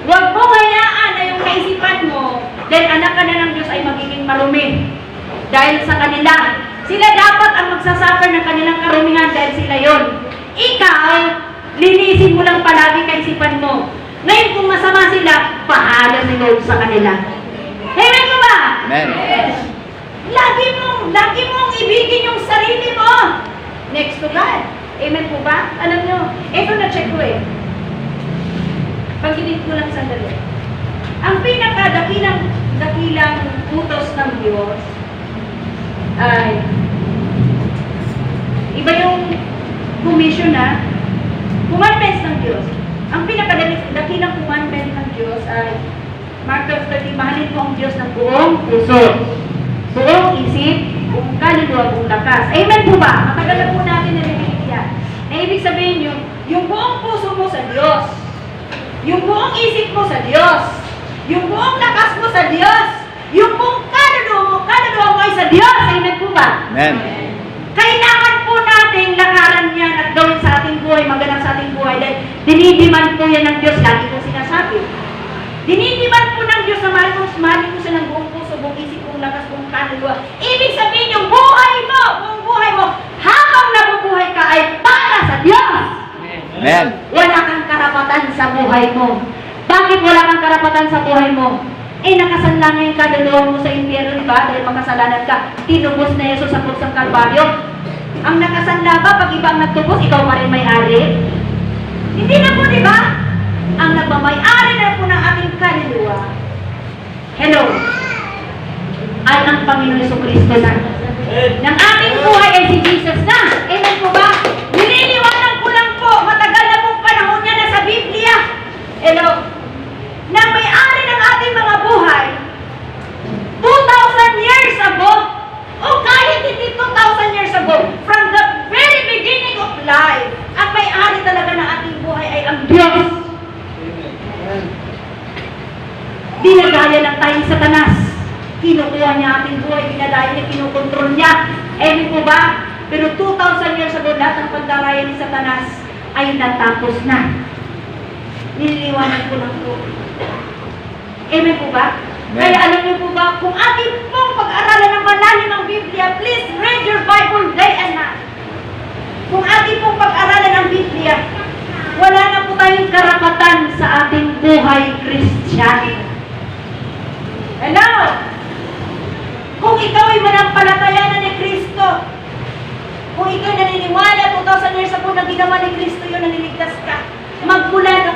Huwag mo hayaan na yung kaisipan mo, dahil anak ka na ng Diyos ay magiging marumi. Dahil sa kanila, sila dapat ang magsasuffer ng kanilang karumihan dahil sila yon. Ikaw, linisin mo lang palagi kaisipan mo. Ngayon kung masama sila, pahala si Lord sa kanila. Amen mo ba? Amen. Lagi mong ibigin yung sarili mo next to God. Amen po ba? Alam nyo, ito na-check ko eh. Pagkinig ko lang sandali. Ang pinakadakilang utos ng Diyos ay iba yung commission na commandments ng Diyos. Ang pinakadakilang commandment ng Diyos ay Mark 12:30, mahalin mo ang Diyos ng buong puso, buong isip, buong kaluluwa, buong lakas. Amen po ba? Matagal na po natin narinig yan. Na ibig sabihin yung buong puso mo sa Diyos, yung buong isip mo sa Diyos, yung buong lakas mo sa Diyos, yung buong kaluluwa mo ay sa Diyos. Amen po ba? Amen. Kailangan po natin lakaran yan at gawin sa ating buhay, maganap sa ating buhay. Dahil dinidiman po yan ng Diyos, lagi kong sinasabi. Dinidiman po ng Diyos na mahalin mo siya ng buong puso, buong isip, buong lakas, buong kaluluwa. Ibig sabihin yung buong buhay mo, habang nabubuhay ka ay para sa Diyos. Amen. Wala kang karapatan sa buhay mo. Bakit wala kang karapatan sa buhay mo? Nakasanla nga yung kaluluwa mo sa impyerno, di ba? Dahil makasalanan ka. Tinubos na Yesus sa krus ng Kalbaryo. Ang nakasanla ba, pag iba ang nagtubos, ikaw pa rin may-ari? Hindi na po, di ba? Ang nagmamay-ari na po ng ating kaluluwa, hello, ay ang Panginoon Jesucristo na. Ng ating buhay ay si Jesus na. Amen po ba? Nililiwanag ko lang po, matagal na pong panahon niya na sa Biblia. Hello, na may-ari ng ating mga buhay, 2,000 years ago, o kahit hindi 2,000 years ago, from the very beginning of life, ang may-ari talaga ng ating buhay ay ang Diyos. Dinagaya lang tayong Satanas. Kinukuha niya ating buhay, dinadaya niya, kinukontrol niya. Amen po ba? Pero 2,000 years ago, lahat ng pandaraya ni Satanas ay natapos na. Nililiwanag ko lang po. Amen po ba? Amen. Kaya alam niyo po ba, kung ating pong pag-aralan ng malalim ang Biblia, please read your Bible day and night. Kung ating pong pag-aralan ang Biblia, wala na po tayong karapatan sa ating buhay Kristiyano. Hello? Kung ikaw ay manampalataya na ni Kristo, kung ikaw naniniwala, 2,000 years ago na ginawa ni Kristo yun, naniligtas ka, magmula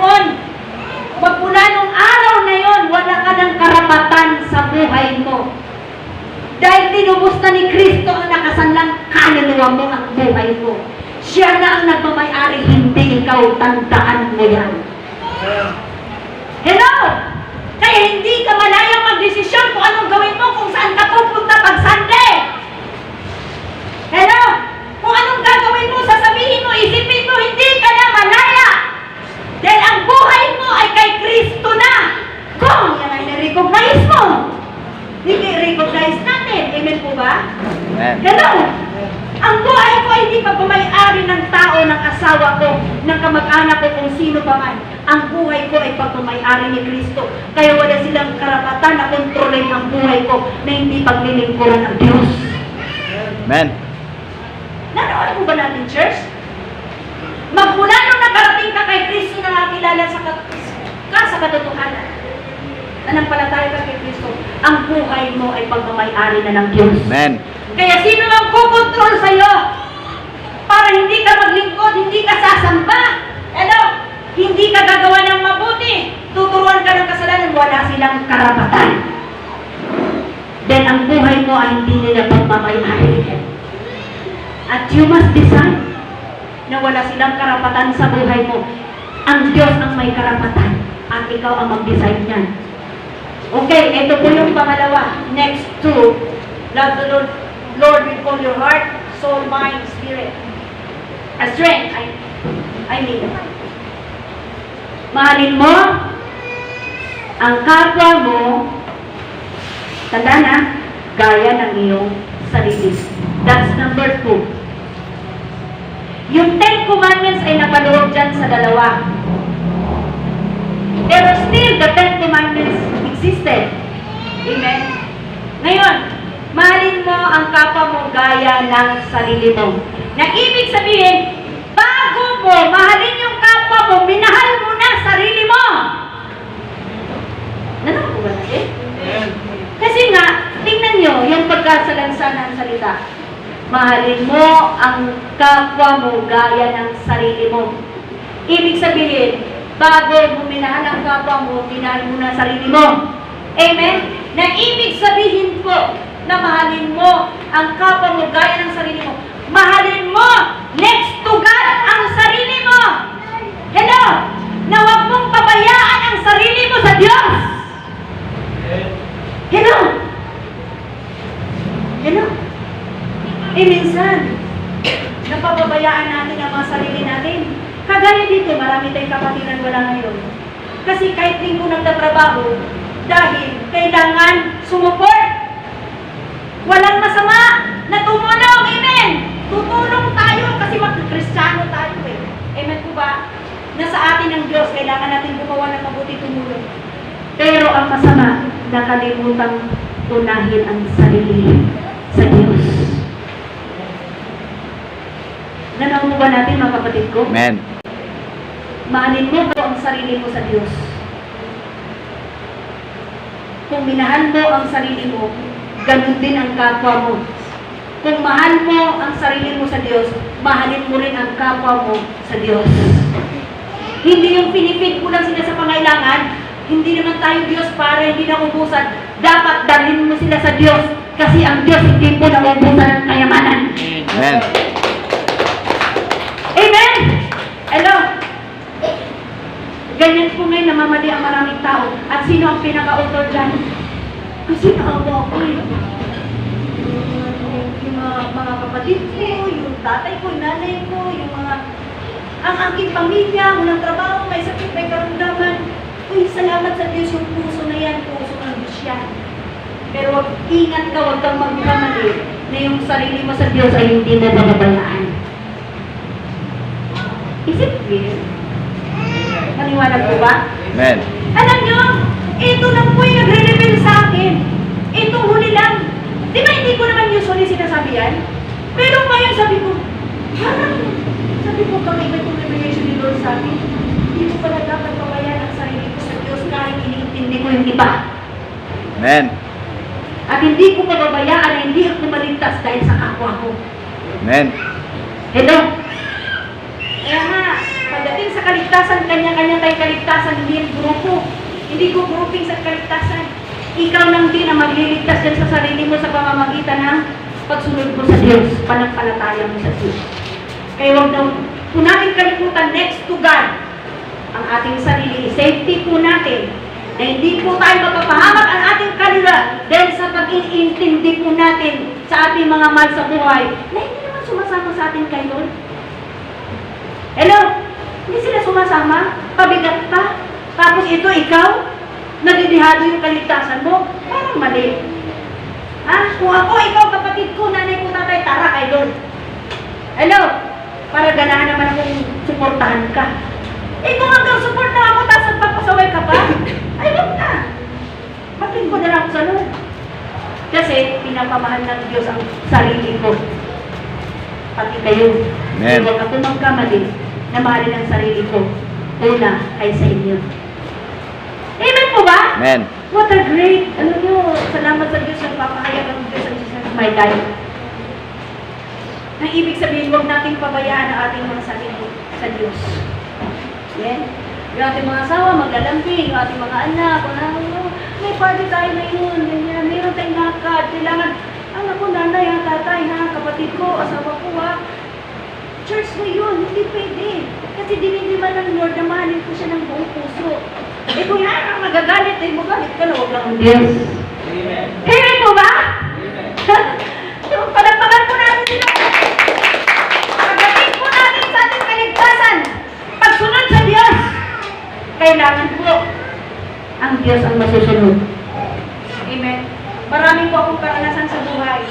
nung araw na yon, wala ka ng karapatan sa buhay mo. Dahil tinubos na ni Kristo ang nakasanlang kaluluwa mo ang buhay mo. Siya na ang nagmamay-ari, hindi ikaw. Tandaan mo yan. Hello? Kaya hindi ka malayang magdesisyon kung anong gawin mo, kung saan ka pupunta pag Sunday. Hello? Kung anong gagawin mo, sasabihin mo, isipin mo, hindi ka na malaya. Dahil ang buhay mo ay kay Kristo na. Kung yan ay na-recognize mo, hindi recognize natin. Amen po ba? Amen. Hello? Ang buhay ko ay hindi pagmamay-ari ng tao, ng asawa ko, ng kamag-anak ko, kung sino pa man. Ang buhay ko ay pagmamay-ari ni Kristo. Kaya wala silang karapatan na kontrolin ang buhay ko na hindi paglilingkuran ng Diyos. Amen. Nanood mo ba natin, church? Magmula nung nakarating ka kay Kristo na nakakilala sa katotohanan, nanampalataya ka kay Kristo, ang buhay mo ay pagmamay-ari na ng Diyos. Amen. Kaya sino ang kukontrol sa'yo para hindi ka maglingkod, hindi ka sasamba? Ano? Hindi ka gagawa ng mabuti, tuturuan ka ng kasalanan, wala silang karapatan. Then ang buhay mo ay hindi nila pagmamay-ari. At you must decide na wala silang karapatan sa buhay mo. Ang Diyos ang may karapatan at ikaw ang mag-decide niyan. Okay, ito po yung pangalawa. Next to, love the Lord with all your heart, soul, mind, spirit. Strength, I mean. Mahalin mo ang kapwa mo, tanda na, gaya ng iyong sarili. That's number 2. Yung 10 Commandments ay napaloob dyan sa dalawa. Pero still, the 10 Commandments existed. Amen? Ngayon, mahalin mo ang kapwa mo gaya ng sarili mo. Na ibig sabihin, bago mo mahalin yung kapwa mo, minahal mo na sarili mo. Nanaw ba natin? Kasi nga, tingnan nyo yung pagkasalansa ng salita. Mahalin mo ang kapwa mo gaya ng sarili mo. Ibig sabihin, bago mo minahal ang kapwa mo, minahal mo na sarili mo. Amen? Na ibig sabihin po na mahalin mo ang kapwa mo gaya ng sarili mo. Mahalin mo next to God ang sarili mo. Hello? Na huwag mong pabayaan ang sarili mo sa Diyos. Hello? Hello? Minsan, napapabayaan natin ang mga sarili natin. Kagaya dito, marami tayong kapatiran wala ngayon. Kasi kahit linggo nagtatrabaho, dahil kailangan sumuport. Walang masama na tumulong. Amen! Tutulong tayo kasi mag-Kristiyano tayo eh. Amen po ba? Nasa atin ang Diyos, kailangan natin gumawa ng mabuti tumulong. Pero ang masama, nakalimutang unahin ang sarili sa Diyos. Nanaw mo ba natin mga kapatid ko? Amen. Mahalin mo po ang sarili mo sa Diyos. Kung minahal mo ang sarili mo, ganun din ang kapwa mo. Kung mahal mo ang sarili mo sa Diyos, mahalin mo rin ang kapwa mo sa Diyos. Hindi yung pinipid mo lang sila sa pangailangan, hindi naman tayo Diyos para hindi na ubusan. Dapat dalhin mo sila sa Diyos kasi ang Diyos hindi po na ubusan ng kayamanan. Amen. Amen! Hello? Ganyan po ngayon namamali ang maraming tao. At sino ang pinaka-author dyan? Kasi naawa ko eh. Yung mga kapatid ko, yung tatay ko, yung nanay ko, yung mga... Ang aking pamilya, walang trabaho, may sakit, may karamdaman. Uy, salamat sa Diyos yung puso na yan, puso ng Diyos yan. Pero ingat ka, huwag kang magkamali na yung sarili mo sa Diyos ay hindi mo bababayaan. Is it clear? Naniwanag po ba? Amen. Alam nyo, ito lang po yung nagre-reveal sa akin. Itong huli lang. Di ba hindi ko naman usually sinasabi yan? Pero ngayon sabi ko, parang, sabi ko kakaiba itong revelation ni Lord sa akin. Hindi ko pala dapat pabayaan ang sarili ko sa Diyos kahit iniintindi ko yung iba. Amen. At hindi ko pababayaan na hindi ako maligtas dahil sa kapwa ko. Amen. Hello? Kaya nga, pagdating sa kaligtasan, kanya-kanya tayong kaligtasan, hindi yung grupo. Hindi ko grouping sa kaligtasan. Ikaw lang din ang magliligtas din sa sarili mo sa pamamagitan ng pagsunod mo sa Diyos, panampalataya mo sa Diyos. Kaya huwag daw po natin kalimutan next to God ang ating sarili. Safety po natin na hindi po tayo mapapahamak ang ating kaluluwa dahil sa pag-iintindi po natin sa ating mga mahal sa buhay na hindi naman sumasama sa ating kay Lord. Hello? Hindi sila sumasama? Pabigat pa? Tapos ito, ikaw? Nadidihado yung kaligtasan mo? Parang mali. Ha? Kung ako, ikaw, kapatid ko, nanay ko, tatay, tara kay Lord. Hello? Para ganahan naman akong suportahan ka. Eh kung hanggang support na ako, tapos nagpapasaway ka pa? Ay, wag na. Maglingkod na lang ako sa Lord. Kasi pinapamahal ng Diyos ang sarili ko. Pati kayo. Amen. Huwag ako magkamali na mahalin ang sarili ko. Una ay sa inyo. Amen po ba? Amen. What a great, ano nyo, salamat sa Diyos yung papahayag ng Diyos ang Jesus my life. Ang ibig sabihin, huwag natin pabayaan ang ating mga sarili sa Diyos. Yan. Yung ating mga asawa, maglalambing, yung ating mga anak, may party tayo ngayon, ganyan, mayroon tayong lakad, kailangan, anak ko, nanay, tatay, kapatid ko, asawa ko, church ngayon, hindi pwede. Kasi dininiman ng Lord na mahalin ko siya ng buong puso. Eh kung yan, magagalit, eh magalit ka na, huwag lang ang Diyos. Amen. Kaya po ba? Amen. Palagpagan po natin sila. Pagdating po natin sa ating kaligtasan, pagsunod sa Diyos, kailangan po ang Diyos ang masusunod. Amen. Marami po akong karanasan sa buhay.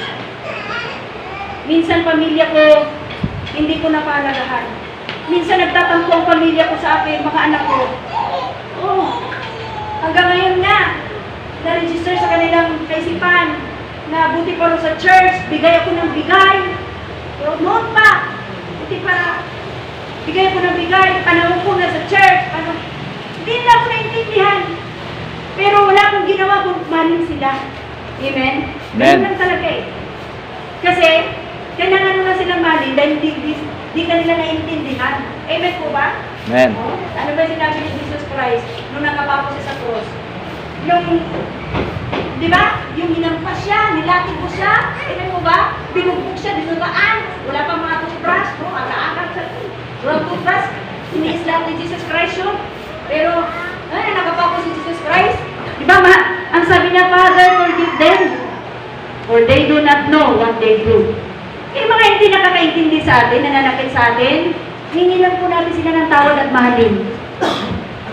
Minsan pamilya ko, hindi ko napalagahan. Minsan nagtatampo ang pamilya ko sa akin, mga anak ko. Oh, hanggang ngayon nga, na-register sa kanilang kaisipan na buti pa rin sa church, bigay ako ng bigay. Pero noon pa, buti pa, bigay ako ng bigay, panahon ko na sa church, hindi nila ako naintindihan. Pero wala akong ginawa kung mahalin sila. Amen? Ganun lang talaga eh. Kasi, kailangan mo na silang mahalin dahil di ka nila naintindihan. Amen po ba? Amen. Ano ba sinabi ni Jesus Christ nung nakapako siya sa cross? Nung, di ba? Yung hinampas siya, nilatid ko siya. Amen po ba? Binugbog siya, dinugaan. Wala pang mga toothbrush. No? Aga-aga sa walang toothbrush. Ini-slap ni Jesus Christ yun. Pero, nakapako si Jesus Christ. Di ba, ang sabi niya, Father, forgive them. For they do not know what they do. Yung mga hindi nakakaintindi sa atin, nananakit sa atin, hingilan po natin sila ng tawad at mahalin.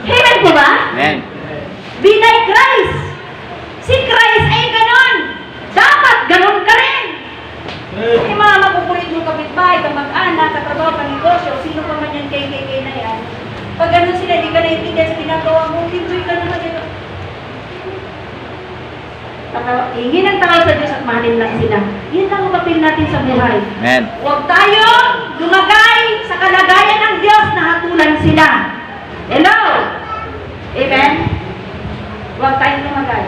Amen po ba? Amen. Be like Christ. Si Christ ay ganon. Dapat ganon ka rin. Yung mga mapupulit mo kapitbahay, kamag-anak, katrabaho, panegosyo, sino pa man yan, KKK na yan. Pag ganon sila, di ka naintindihan sa ginagawa mo, enjoy ka naman dito. Hingin ang tawad sa Diyos at mahalin lang sila. Yan lang ang papel natin sa buhay. Amen. Huwag tayo lumagay sa kalagayan ng Diyos na hatulan sila. Hello? Amen? Huwag tayong lumagay.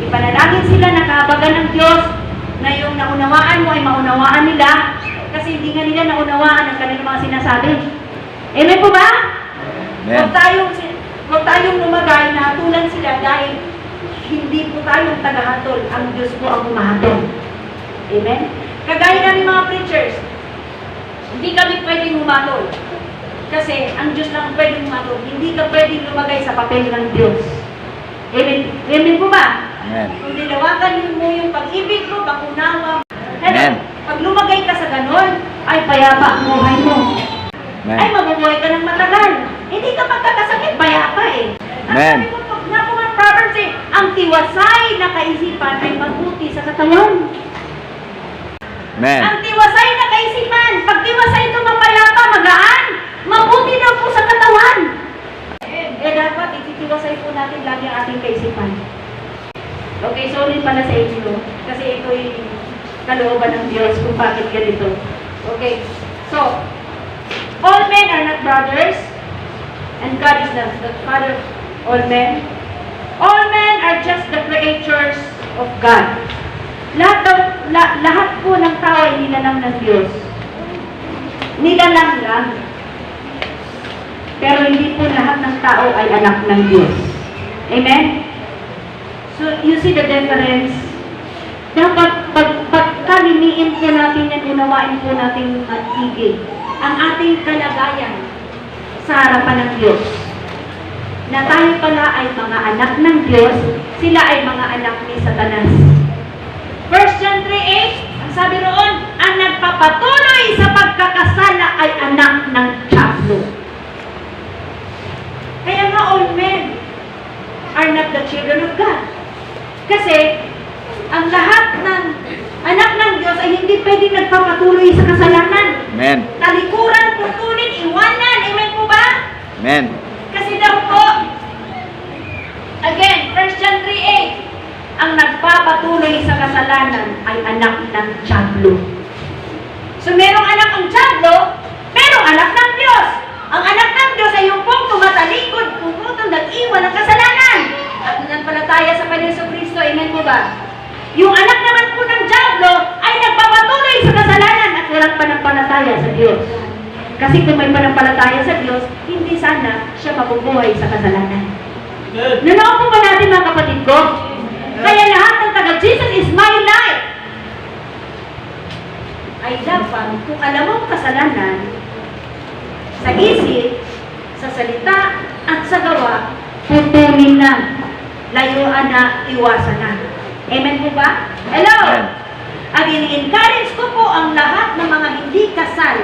Ipanalangin sila na kahabagan ng Diyos na yung naunawaan mo ay maunawaan nila kasi hindi nga nila naunawaan ang kanilang mga sinasabi. Amen po ba? Amen. Huwag tayong lumagay na hatulan sila dahil hindi po tayong tagahatol. Ang Diyos po ang humahatol. Amen? Kagaya namin mga preachers, hindi kami pwedeng humatol. Kasi ang Diyos lang pwedeng humatol. Hindi ka pwedeng lumagay sa papel ng Diyos. Amen? Amen po ba? Amen. Kung dinawagan mo yung pag-ibig mo, pag-unawa. Amen. Pag lumagay ka sa ganon, ay payapa ang buhay mo. Amen. Ay mabubuhay ka ng matagal. Hindi ka magkakasakit, payapa eh. Amen. Ang sabi ko, napungan Proverbs eh, ang tiwasay na kaisipan ay mabuti sa katawan. Amen. Ang tiwasay na kaisipan, pag tiwasay ito mapayapa, magaan, mabuti daw po sa katawan. Eh dapat ititiwasay po natin lagi ang ating kaisipan. Okay, sorry pala sa inyo, kasi ito'y kalooban ng Diyos kung bakit ganito. Okay, so, all men are not brothers, and God is the Father of all men. All men are just the creatures of God. Lahat po ng tao ay nilalang ng Diyos. Nilalang lang. Pero hindi po lahat ng tao ay anak ng Diyos. Amen? So, you see the difference? Dapat pagkaliniin po natin yan, unawain po natin matigil ang ating kalagayan sa harapan ng Diyos. Na tayo pala ay mga anak ng Diyos, sila ay mga anak ni Satanas. 1 John 3:8, ang sabi roon, ang nagpapatuloy sa pagkakasala ay anak ng Diablo. Kaya nga all men are not the children of God. Kasi, ang lahat ng anak ng Diyos ay hindi pwedeng nagpapatuloy sa kasalanan. Amen. Talikuran, putulin, iwanan. Amen po ba? Amen. Kasi daw po, again, 1 John 3:8, ang nagpapatuloy sa kasalanan ay anak ng Diablo. So, merong anak ang Diablo, merong anak ng Diyos. Ang anak ng Diyos ay yung pong tumatalikod, pumutong nag-iwan ng kasalanan. At nanampalataya sa Panginoon Kristo, amen po ba? Yung anak naman po ng Diablo ay nagpapatuloy sa kasalanan at walang panampalataya sa Diyos. Kasi kung may panampalataya sa Diyos, hindi sana siya mabubuhay sa kasalanan. Nanoon po ba natin mga kapatid ko? Kaya lahat ng taga-Jesus is my life. Ay dapat, kung alam mo ang kasalanan, sa isip, sa salita, at sa gawa, putulin na, layuan na, iwasan na. Amen po ba? Hello! Ang ini-encourage ko po ang lahat ng mga hindi kasal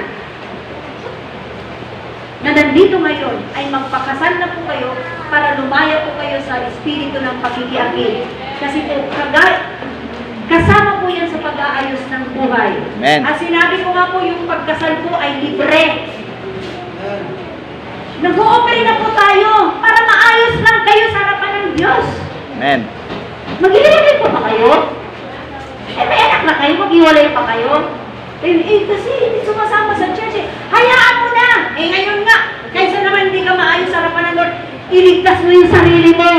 na nandito ngayon ay magpakasal na po kayo para lumaya po kayo sa espiritu ng pagkikiakil. Kasi po, kasama po po yan sa pag-aayos ng buhay. Amen. At sinabi ko nga po, yung pagkasal po ay libre. Nag-o-offer na po tayo para maayos lang kayo sa harapan ng Diyos. Amen. Mag-iwalay pa ba kayo? May anak na kayo, mag-iwalay pa kayo? Kasi hindi sumasama sa church eh. Hayaan mo na! Ngayon nga, kaysa naman hindi ka maayos sa harapan ng Lord, iligtas mo yung sarili mo.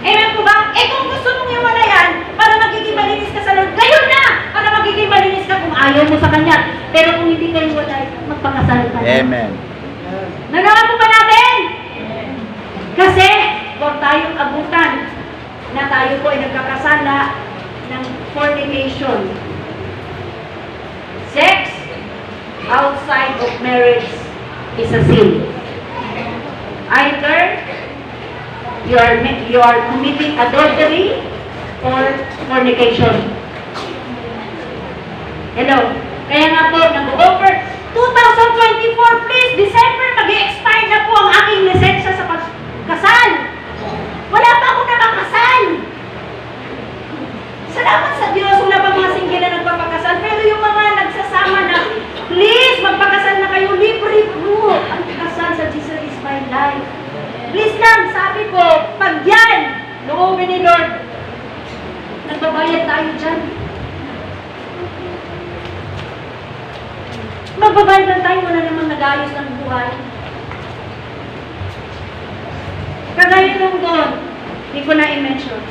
Amen po ba? Kung gusto mong iwalayan para magiging malinis ka sa Lord, gayon na! Para magiging malinis ka kung ayaw mo sa Kanya. Pero kung hindi kayo walay, magpakasal ka na. Amen. Nagawa po ba natin? Kasi, huwag tayong abutan na tayo po ay nagkakasala ng fornication. Sex outside of marriage is a sin. Either you are committing adultery or fornication. Hello? Kaya nga po, nag-offer 2024, please, December, mag-i-expire na po ang aking lisensya sa pagkasal. Wala pa ako nakakasal. Salamat sa Diyos, wala pa mga single na nagpapakasal. Pero yung mga nagsasama na, please, magpakasal na kayo, libre po ang kasal sa Jesus is my life. Please lang, sabi ko, pag yan, loobin ni Lord, nagbabayad tayo dyan. Magbabayad lang tayo, wala namang nag-ayos ng buhay. Kagaya nung doon, hindi ko na i-mention.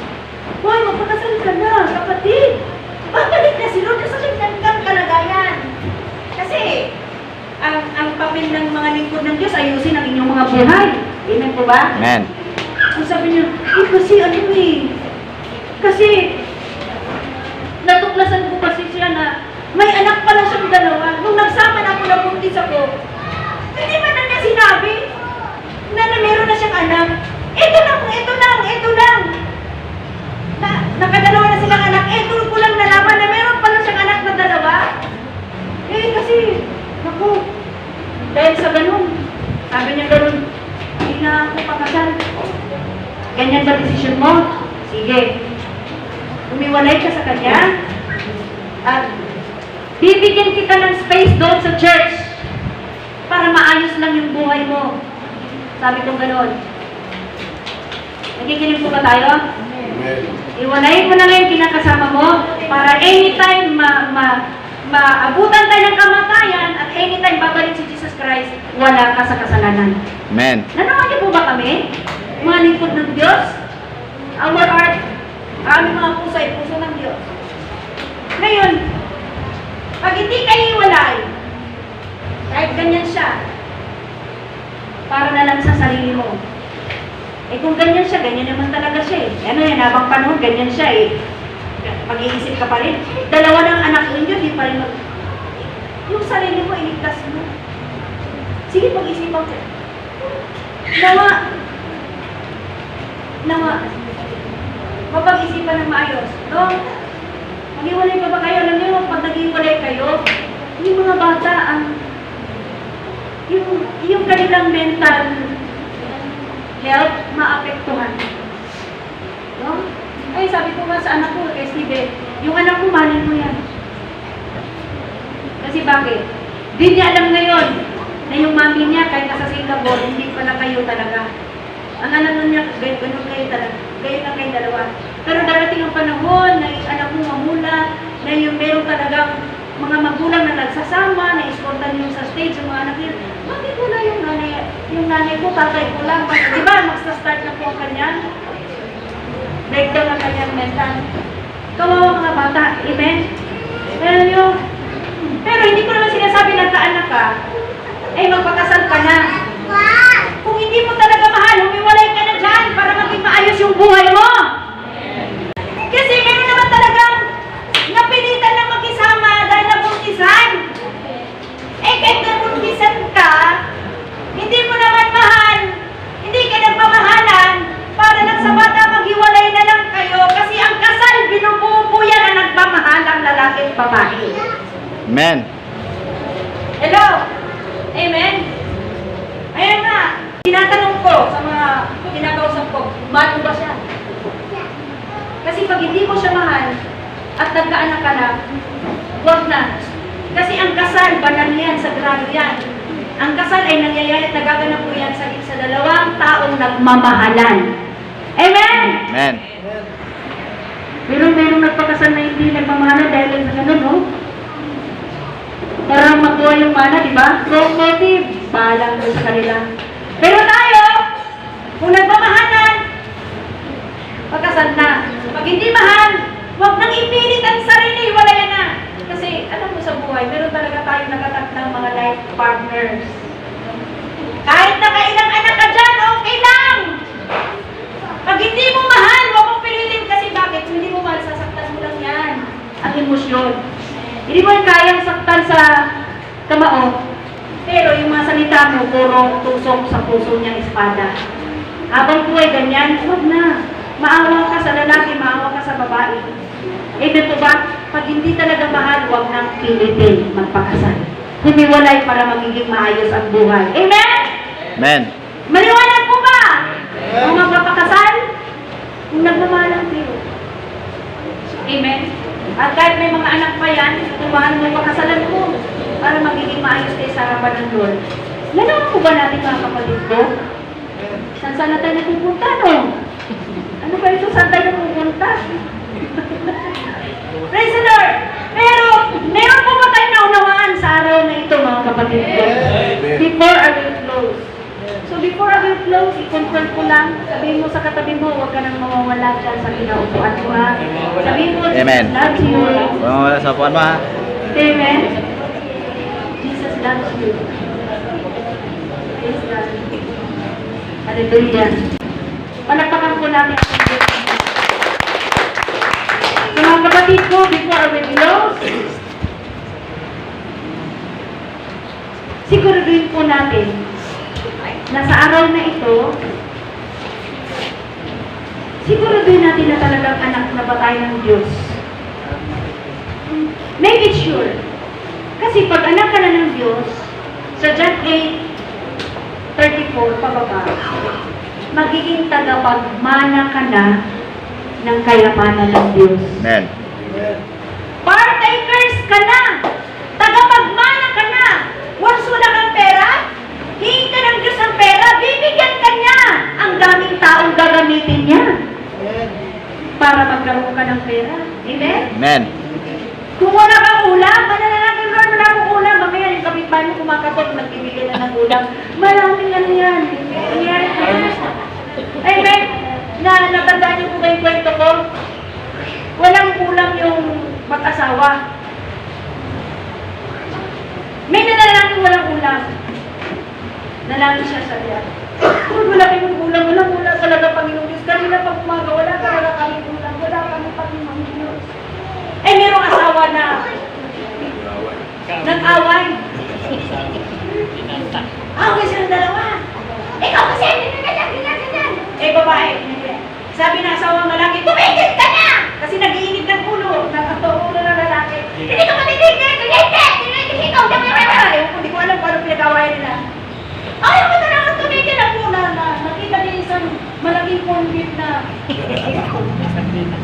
Hoy, magpakasal ka na, kapatid. Babalik na si Lord sa kanyang kalagayan. Kasi, ang papel ng mga lingkod ng Diyos, ayusin ang inyong mga buhay. Amen po ba? Amen. Kung sabi niyo, kasi ano eh, kasi, natuklasan ko kasi siya na, may anak pala siyang dalawa. Nung nagsama na ako, nabuntis ako, hindi man na niya sinabi na meron na siyang anak. Ito lang. Nakadalawa na silang anak. Ito ko lang nalaman na meron pala siyang anak na dalawa. Kasi, naku, dahil sa ganun, sabi niya ganun, hindi na ako pakasal. Ganyan ba desisyon mo? Sige. Umiwalay ka sa kanya. At bibigyan kita ng space doon sa church para maayos lang yung buhay mo. Sabi kong gano'n. Nakikinig po ba tayo? Iwalayin mo na ngayon kinakasama mo para anytime maabutan tayo ng kamatayan at anytime babalik si Jesus Christ, wala ka sa kasalanan. Amen. Nanawa niyo po ba kami? Mga lingkod ng Diyos? Our heart, aming mga puso ay puso ng Diyos. Ngayon, pag hindi kayo iwalay, kahit ganyan siya, para na lang sa sarili mo. Kung ganyan siya, ganyan naman talaga siya eh. Ano yan, habang panahon, ganyan siya eh. Pag-iisip ka pa rin. Dalawa ng anak ninyo, di pa rin yung sarili mo, iligtas mo. Sige, pag-isipan ko. Mapag-isipan ng maayos. No? Mag-iwalay pa ba kayo? Alam niyo, pag nag-iwalay kayo, yung mga bata, yung kanilang mental health, maapektuhan. No? Ay, sabi ko nga sa anak ko, Steve, yung anak ko, mahalin mo yan. Kasi bakit? Di niya alam ngayon na yung mami niya, kahit nasa Singapore, hindi pala kayo talaga. Ang alam niya, ganun kayo talaga. Kayo lang kayo dalawa. Pero darating ang panahon na yung anak mo mamula, na yung meron talagang mga magulang na nagsasama, na-escortan yung sa stage, yung mga anak niya, bakit wala yung nanay ko, tatay ko lang? Di ba, magsa-start na po ang kanyang breakdown ng kanyang mental. Kawawa mga bata, amen? Pero hindi ko naman sinasabi na kaanak ka, magpakasal ka na. Kung hindi mo talaga mahal, humiwalay ka na dyan para maging maayos yung buhay mo. Kasi meron naman talagang napilitan na makisama dahil nabuntisan. Kahit nabuntisan ka, hindi mo naman mahal, hindi ka nagmamahalan para lang sa bata maghiwalay na lang kayo kasi ang kasal binubuo yan na nagmamahalang lalaki at babae. Amen. Hello? Amen? Ayan nga, tinatanong ko sa mga kinakausap ko, mahal mo ba siya? Kasi pag hindi mo siya mahal, at nagkaanak ka na, huwag na. Kasi ang kasal, banal yan, sagrado yan. Ang kasal ay nangyayari at nagaganap po yan sa dalawang taong nagmamahalan. Amen? Amen. Pero merong nagpakasal na hindi nagmamahalan dahil sa ganun, no? Para makuha yung mana, di ba? Wrong motive, balang sa kanila. Pero tayo, kung nagmamahalan, pagkasal na. Pag hindi mahal, huwag nang ipilit ang sarili, wala yan na. Kasi, alam mo sa buhay, meron talaga tayong nakatak ng mga life partners. Kahit nakailang anak ka dyan, okay lang! Pag hindi mo mahal, huwag mong pilitin kasi bakit? Hindi mo mahal, sasaktan mo lang yan. Ang emosyon. Hindi mo yung kayang saktan sa kamao. Pero yung mga salita mo, puro tusok sa puso niyang espada. Habang buhay ganyan, huwag na. Maawa ka sa lalaki, maawa ka sa babae. Eh, dito ba? Pag hindi talaga mahal, huwag nang pilitin magpakasal. Humiwalay para magiging maayos ang buhay. Amen? Amen. Maliwanag po ba? Kung magpapakasal, kung nagmamahal ang Diyos. Amen? At kahit may mga anak pa yan, tumahan mo pakasalan mo para magiging maayos kayo sa harapan ng Lord. Nalaman po ba natin mga kapatid ko? Saan na tayo napupunta, no? Ano ba ito? Saan tayo napupunta? Praise the Lord! Pero, meron po ba tayo naunawaan sa araw na ito, mga kapatid ko? Before I will close. So, before I will close, i-confirm ko lang, sabihin mo sa katabi mo, huwag ka nang mawawala dyan sa kinaupuan mo, ha? Sabihin mo, Amen. Jesus loves you. Wala sa puan mo, ha? Amen. Jesus loves you. Praise God. Hallelujah. Palakpakan po natin ang Diyos. So, mga kapatid ko, before I will close, siguraduhin po natin na sa araw na ito, siguraduhin natin na talagang anak na ba tayo ng Diyos. Make it sure. Kasi pag anak ka na ng Diyos, sa John 8:34 pababa, magiging tagapagmana ka na ng kayamanan ng Diyos. Amen. Partakers ka na! Tagapagmana ka na! Once wala kang pera, hingin ka ng Diyos ang pera, bibigyan ka niya! Ang daming taong gagamitin niya para magkaroon ka ng pera. Amen? Amen. Kung wala kang ulam, mananalangin, Lord, wala akong ulam. Mamaya yung kapitbahay mo kumakatot, nagbibigay na ng ulam. Maraming ano yan. Nangyari na yan. Amen? Natandaan niyo po ba yung kwento ko? Walang ulam yung mag-asawa. May nanalangin walang ulam. Nalangin siya sa liya. Lord, wala kayong ulam. Wala talaga, Panginoon Diyos. Kanina pag umaga, wala talaga kami ulam. Wala kami, Panginoon Diyos. Eh, merong asawa na nag-away. Away silang dalawa. Ikaw kasi, ganyan. Eh, babae. Sabi ng asawang lalaki, tumigil ka na! Kasi nag-iinit ng ulo. Ulo ng lalaki. Hindi ka matitigil! Ikaw, hindi ko alam paano pinag-awayan nila. Ayaw ko talaga tumigil ang ulo na nakita niya isang malaking corn beef na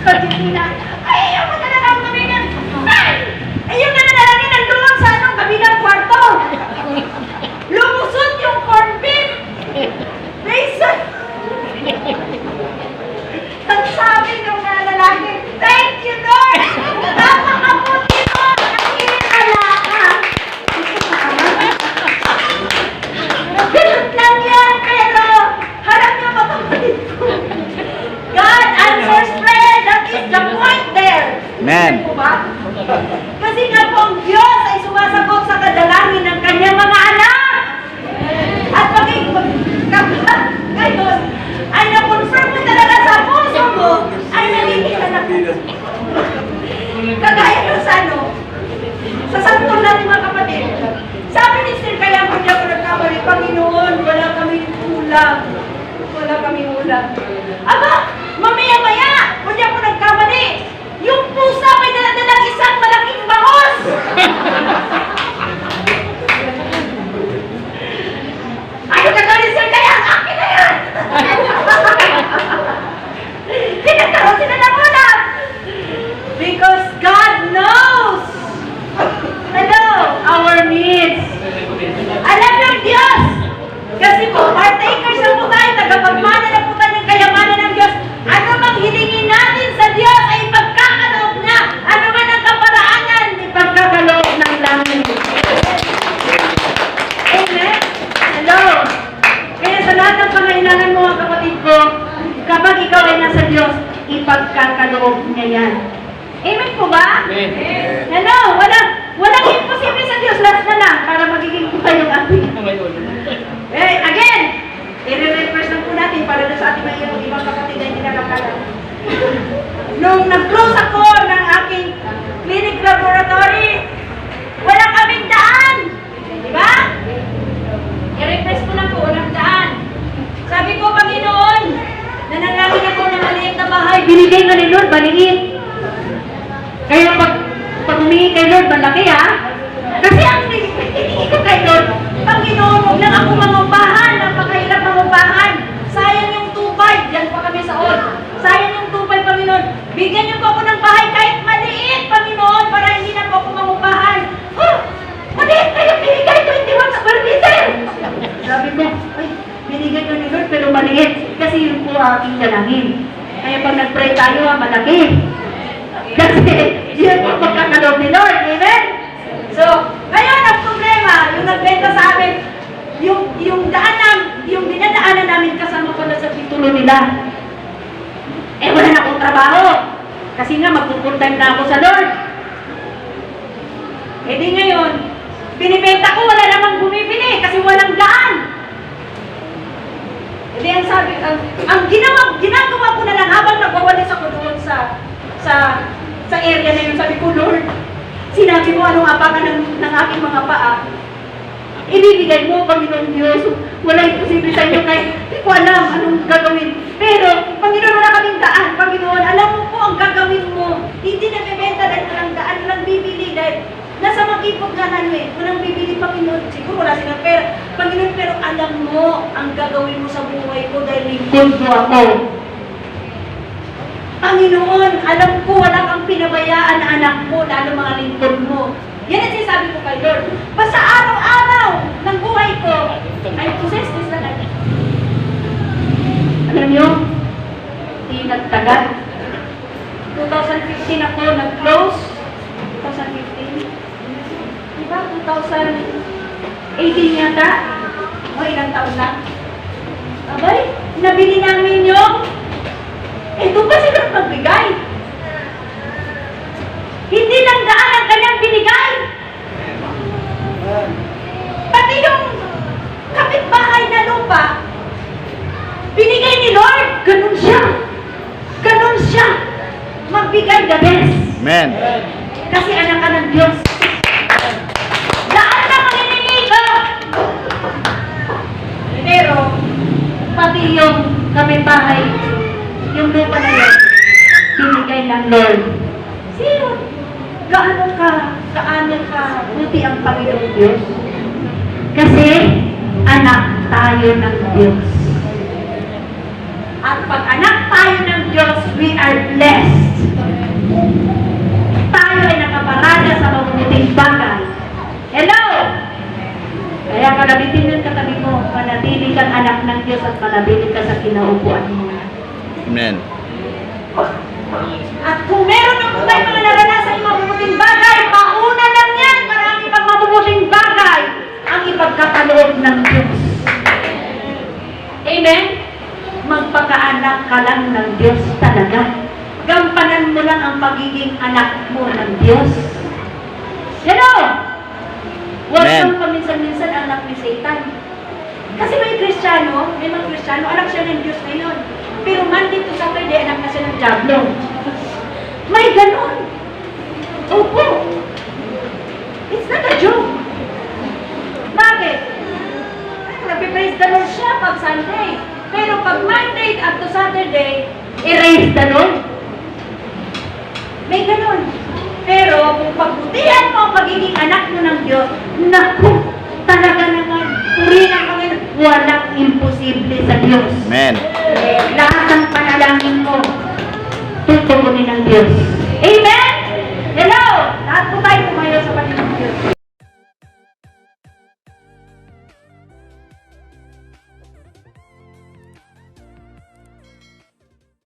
Argentina. Ayaw ko talaga tumigil! Ay! Ayun na nalalangin nandoon sa anong kabilang kwarto. Lumusot yung corn beef. Raisin. Ang sabi nung lalaki, thank you, Lord! Napakabuti mo! Nakikala ka! Ganun lang yan, pero harap niyo kapatid ko. God answers prayer. That is the point there. Amen. Hindi po ba? Kasi nga po ang Diyos ay sumasagot sa kadalangin ng kanyang mga anak. At ngayon, ay na-confirm mo talaga sa puso mo, ay nagiging anak mo. Kagaya ng sa sa santol natin mga kapatid. Sabi ni Sir, kaya kung niya ko nagkamali, Panginoon, wala kaming ulam. Wala kaming ulam. Aba, mamaya-maya, kung niya ko nagkamali, yung pusa may dala na sa Diyos, ipagkakaloob niya yan. Amen po ba? Amen. Hello, walang imposible sa Diyos. Last na lang, para magiging tayo yung ating. Again, i-refresh lang po natin para sa ating mga ibang kapatid na hindi nakakala. Nung nag-close ako ng aking clinic laboratory, wala kaming daan. Di ba? I-refresh ko lang po, walang daan. Sabi ko, Panginoon, nanalangin ako ng maliit na bahay. Binigay nga ni Lord, maliit. Kaya pag humingi kay Lord, malaki ha? Kasi ang hindi ko kay Lord, Panginoon, huwag lang ako mangupahan. Napakahirap mangupahan. Sayang yung 2.5. Yan pa kami sa all. Sayang yung 2.5, Panginoon. Bigyan niyo po ako ng bahay kahit maliit, Panginoon, para hindi na po ako mangupahan. Oh, maliit kayo, binigay 21 square meter. Sabi ko, ay, binigay ko ni Lord, pero maliit. Kasi yun po aking dalangin. Kaya pag nag-pray tayo, malaki. Kasi yun po magkakaloob ni Lord. Amen? So, ngayon ang problema, yung nagbenta sa amin, yung dinadaanan namin kasama ko na sa titulo nila. Eh, wala na akong trabaho. Kasi nga, mag-full time na ako sa Lord. Eh di ngayon, binibenta ko, wala namang bumibili kasi walang daan. Eh di ang sabi, ang ginagawa ko na lang habang nagwawalis ako doon sa area na yun, sabi ko, Lord, sinabi mo anong apakan ng aking mga paa. Ibibigay mo, Panginoon Diyos. Wala imposible sa inyo kahit hindi ko alam anong gagawin. Pero, Panginoon, wala kaming daan. Panginoon, alam mo po ang gagawin mo. Hindi na bibenta dahil walang daan, walang bibili dahil nasa makipag nga na walang bibili, Panginoon. Siguro wala silang pera. Panginoon, pero alam mo ang gagawin mo sa buhay ko dahil lingkod mo ako. Panginoon, alam ko wala kang pinabayaan na anak mo, lalo mga lingkod mo. Yan ang sinasabi ko kay Lord. Basta araw-araw ng buhay ko, I possess this na natin. Alam niyo, hindi nagtagal. 2015 ako nag-close. 2015. Diba? 2018 yata. O ilang taon na. Abay, nabili namin yung ito ba sila magbigay? Hindi lang daan ang kanyang binigay. Pati yung kapitbahay na lupa, binigay ni Lord. Ganun siya. Ganun siya. Magbigay the best. Amen. Kasi anak ka ng Diyos. Daan lang ang hinihingi ko. Pero, pati yung kapitbahay, yung lupa na yun, binigay ng Lord. Sino? Gaano ka buti ang Panginoong Diyos? Kasi, anak tayo ng Diyos. At pag anak tayo ng Diyos, we are blessed. Tayo ay nakaparada sa mabubuting bagay. Hello! Kaya kalabitin yung katabi mo, manatili kang anak ng Diyos at manatili ka sa kinaupuan mo. Amen. At kung meron na po tayo mga naranasan yung mabubuting bagay, pauna lang yan, marami pang mabubuting bagay ang ipagkakaloob ng Diyos. Amen? Magpakaanak ka lang ng Diyos talaga. Gampanan mo lang ang pagiging anak mo ng Diyos. Hello? Huwag kang paminsan-minsan anak ni Satan. Kasi may Kristiyano, may mga Kristiyano, anak siya ng Diyos ngayon. Pero Monday to Saturday, anak na siya ng Diablo. May ganon. Opo. It's not a joke. Bakit? Nag-praise the Lord siya pag Sunday. Pero pag Monday up to Saturday, erase the Lord. May ganon. Pero kung pagbutihan mo ang pagiging anak mo ng Diyos, naku, talaga naman, purihin ang Panginoon, walang imposible sa Diyos. Amen. Lahat ng panalangin mo, tutugunin ng Diyos. Amen? Hello! Lahat po tayo tumayo sa Panginoon Diyos.